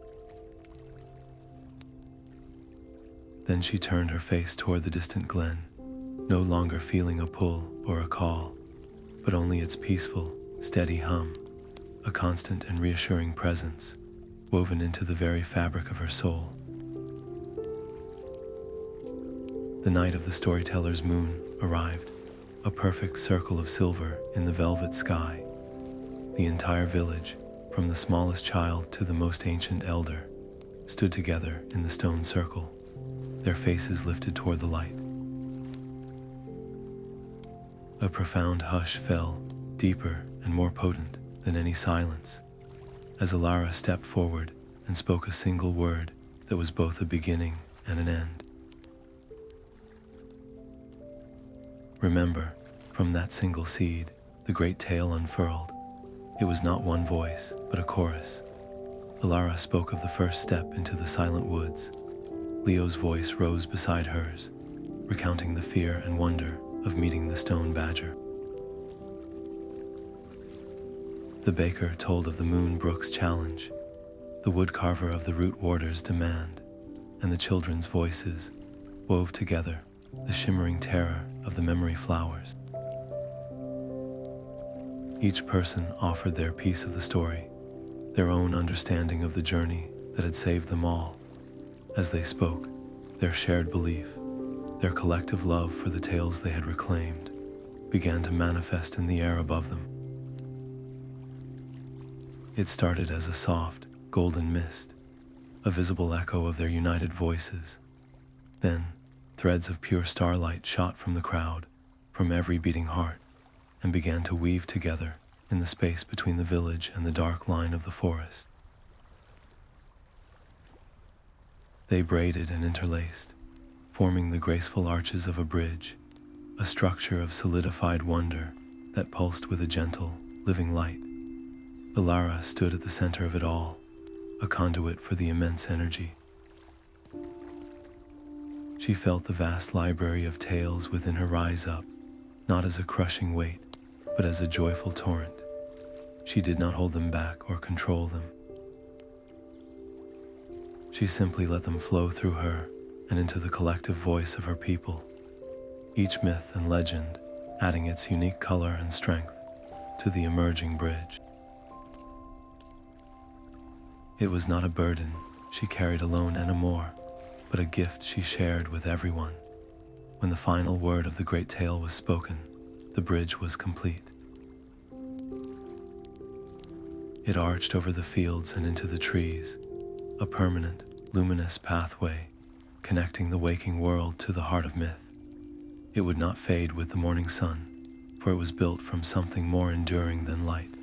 Speaker 1: Then she turned her face toward the distant glen, no longer feeling a pull or a call, but only its peaceful, steady hum, a constant and reassuring presence, woven into the very fabric of her soul. The night of the storyteller's moon arrived, a perfect circle of silver in the velvet sky. The entire village, from the smallest child to the most ancient elder, stood together in the stone circle, their faces lifted toward the light. A profound hush fell, deeper and more potent than any silence, as Elara stepped forward and spoke a single word that was both a beginning and an end. Remember, from that single seed, the great tale unfurled. It was not one voice, but a chorus. Elara spoke of the first step into the silent woods. Leo's voice rose beside hers, recounting the fear and wonder of meeting the stone badger. The baker told of the moon Brook's challenge, the woodcarver of the root warder's demand, and the children's voices wove together the shimmering terror of the memory flowers. Each person offered their piece of the story, their own understanding of the journey that had saved them all. As they spoke, their shared belief, their collective love for the tales they had reclaimed, began to manifest in the air above them. It started as a soft, golden mist, a visible echo of their united voices. Then, threads of pure starlight shot from the crowd, from every beating heart, and began to weave together in the space between the village and the dark line of the forest. They braided and interlaced, forming the graceful arches of a bridge, a structure of solidified wonder that pulsed with a gentle, living light. Elara stood at the center of it all, a conduit for the immense energy. She felt the vast library of tales within her rise up, not as a crushing weight, but as a joyful torrent. She did not hold them back or control them. She simply let them flow through her and into the collective voice of her people, each myth and legend adding its unique color and strength to the emerging bridge. It was not a burden she carried alone anymore, but a gift she shared with everyone. When the final word of the great tale was spoken, the bridge was complete. It arched over the fields and into the trees, a permanent, luminous pathway connecting the waking world to the heart of myth. It would not fade with the morning sun, for it was built from something more enduring than light.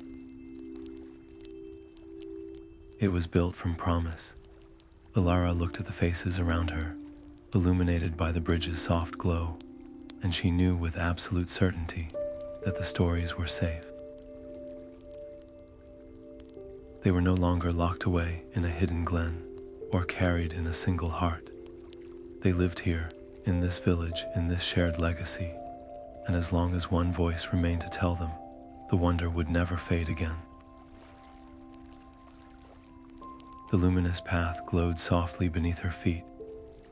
Speaker 1: It was built from promise. Elara looked at the faces around her, illuminated by the bridge's soft glow, and she knew with absolute certainty that the stories were safe. They were no longer locked away in a hidden glen or carried in a single heart. They lived here, in this village, in this shared legacy, and as long as one voice remained to tell them, the wonder would never fade again. The luminous path glowed softly beneath her feet,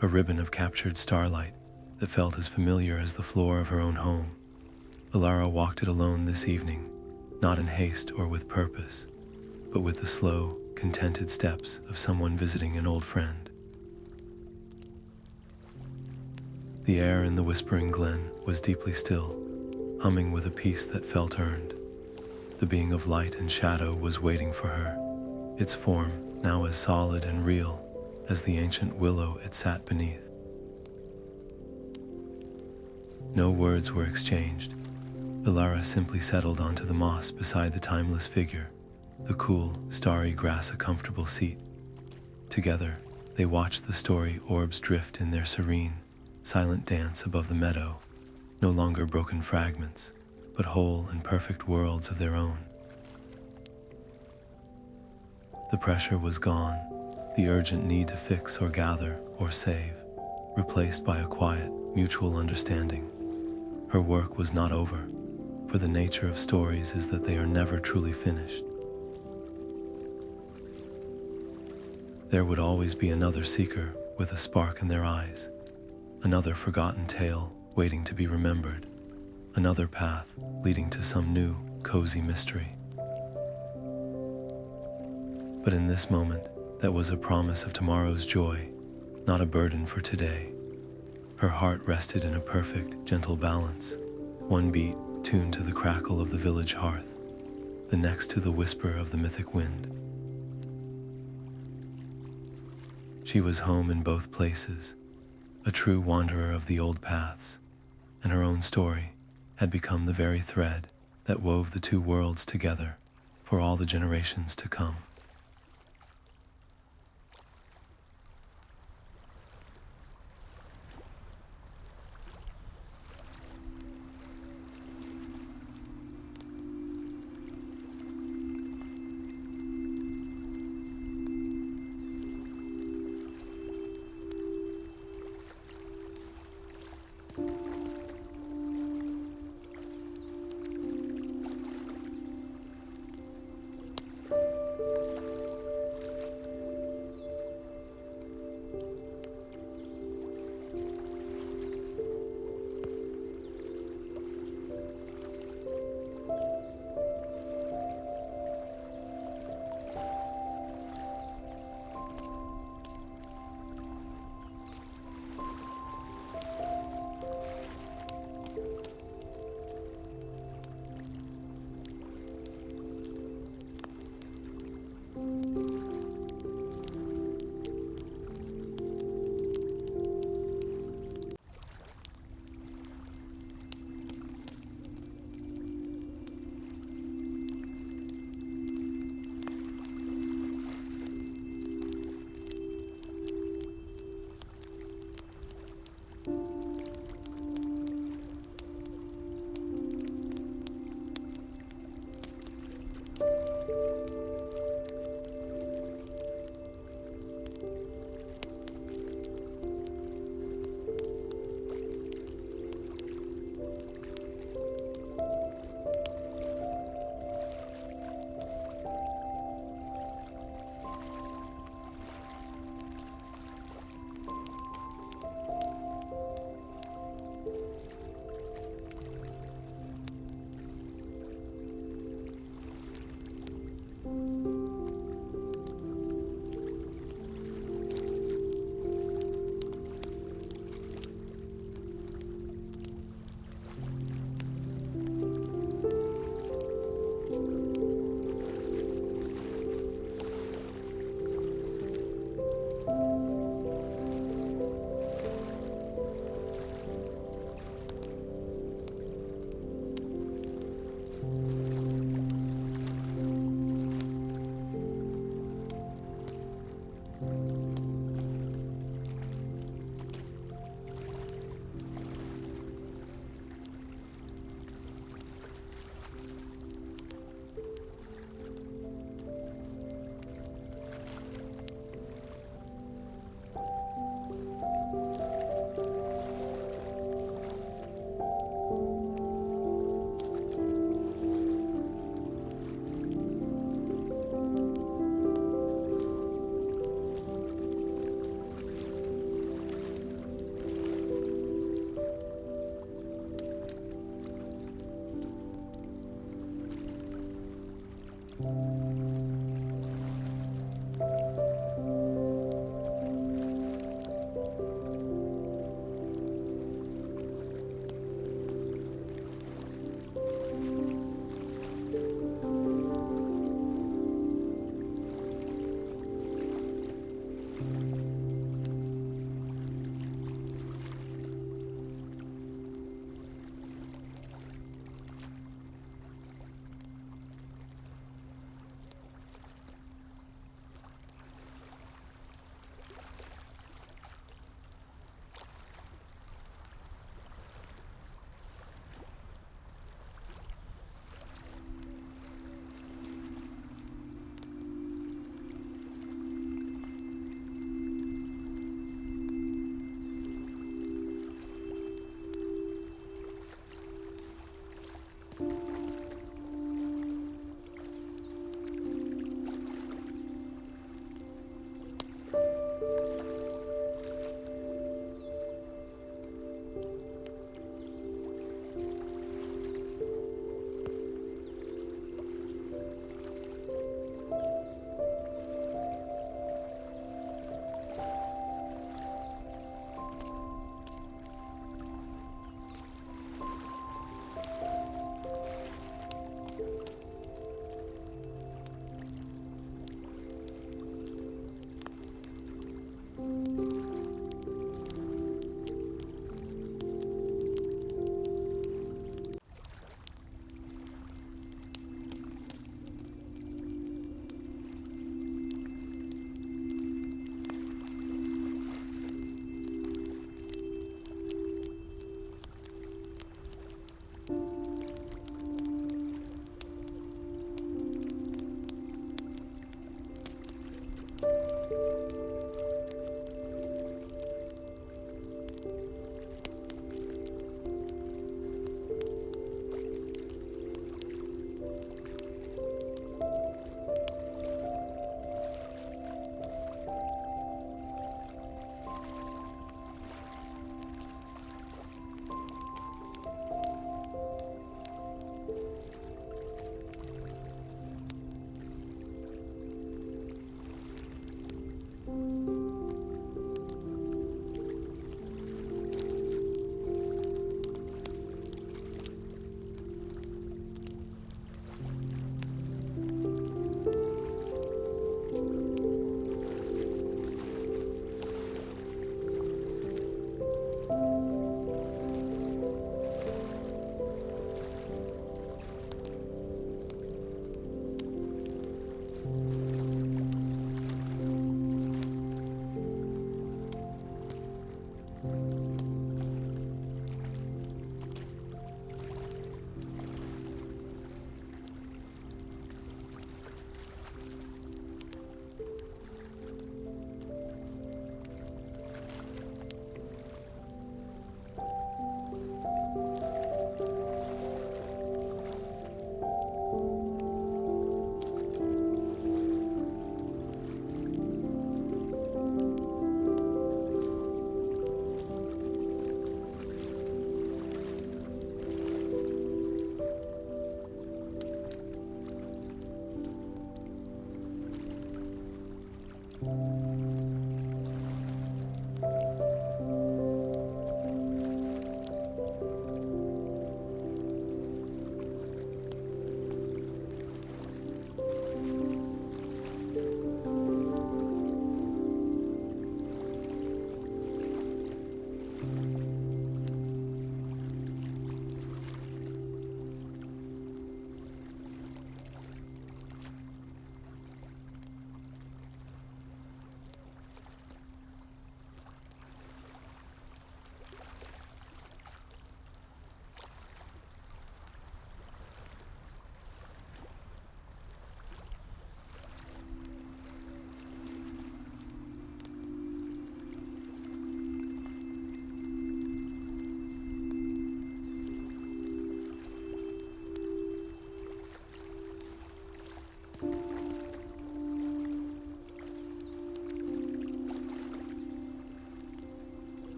Speaker 1: a ribbon of captured starlight that felt as familiar as the floor of her own home. Elara walked it alone this evening, not in haste or with purpose, but with the slow, contented steps of someone visiting an old friend. The air in the Whispering Glen was deeply still, humming with a peace that felt earned. The being of light and shadow was waiting for her, its form now as solid and real as the ancient willow it sat beneath. No words were exchanged. Elara simply settled onto the moss beside the timeless figure, the cool, starry grass a comfortable seat. Together, they watched the story orbs drift in their serene, silent dance above the meadow, no longer broken fragments, but whole and perfect worlds of their own. The pressure was gone, the urgent need to fix or gather or save, replaced by a quiet, mutual understanding. Her work was not over, for the nature of stories is that they are never truly finished. There would always be another seeker with a spark in their eyes, another forgotten tale waiting to be remembered, another path leading to some new, cozy mystery. But in this moment, that was a promise of tomorrow's joy, not a burden for today. Her heart rested in a perfect, gentle balance, one beat tuned to the crackle of the village hearth, the next to the whisper of the mythic wind. She was home in both places, a true wanderer of the old paths, and her own story had become the very thread that wove the two worlds together for all the generations to come.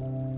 Speaker 2: you.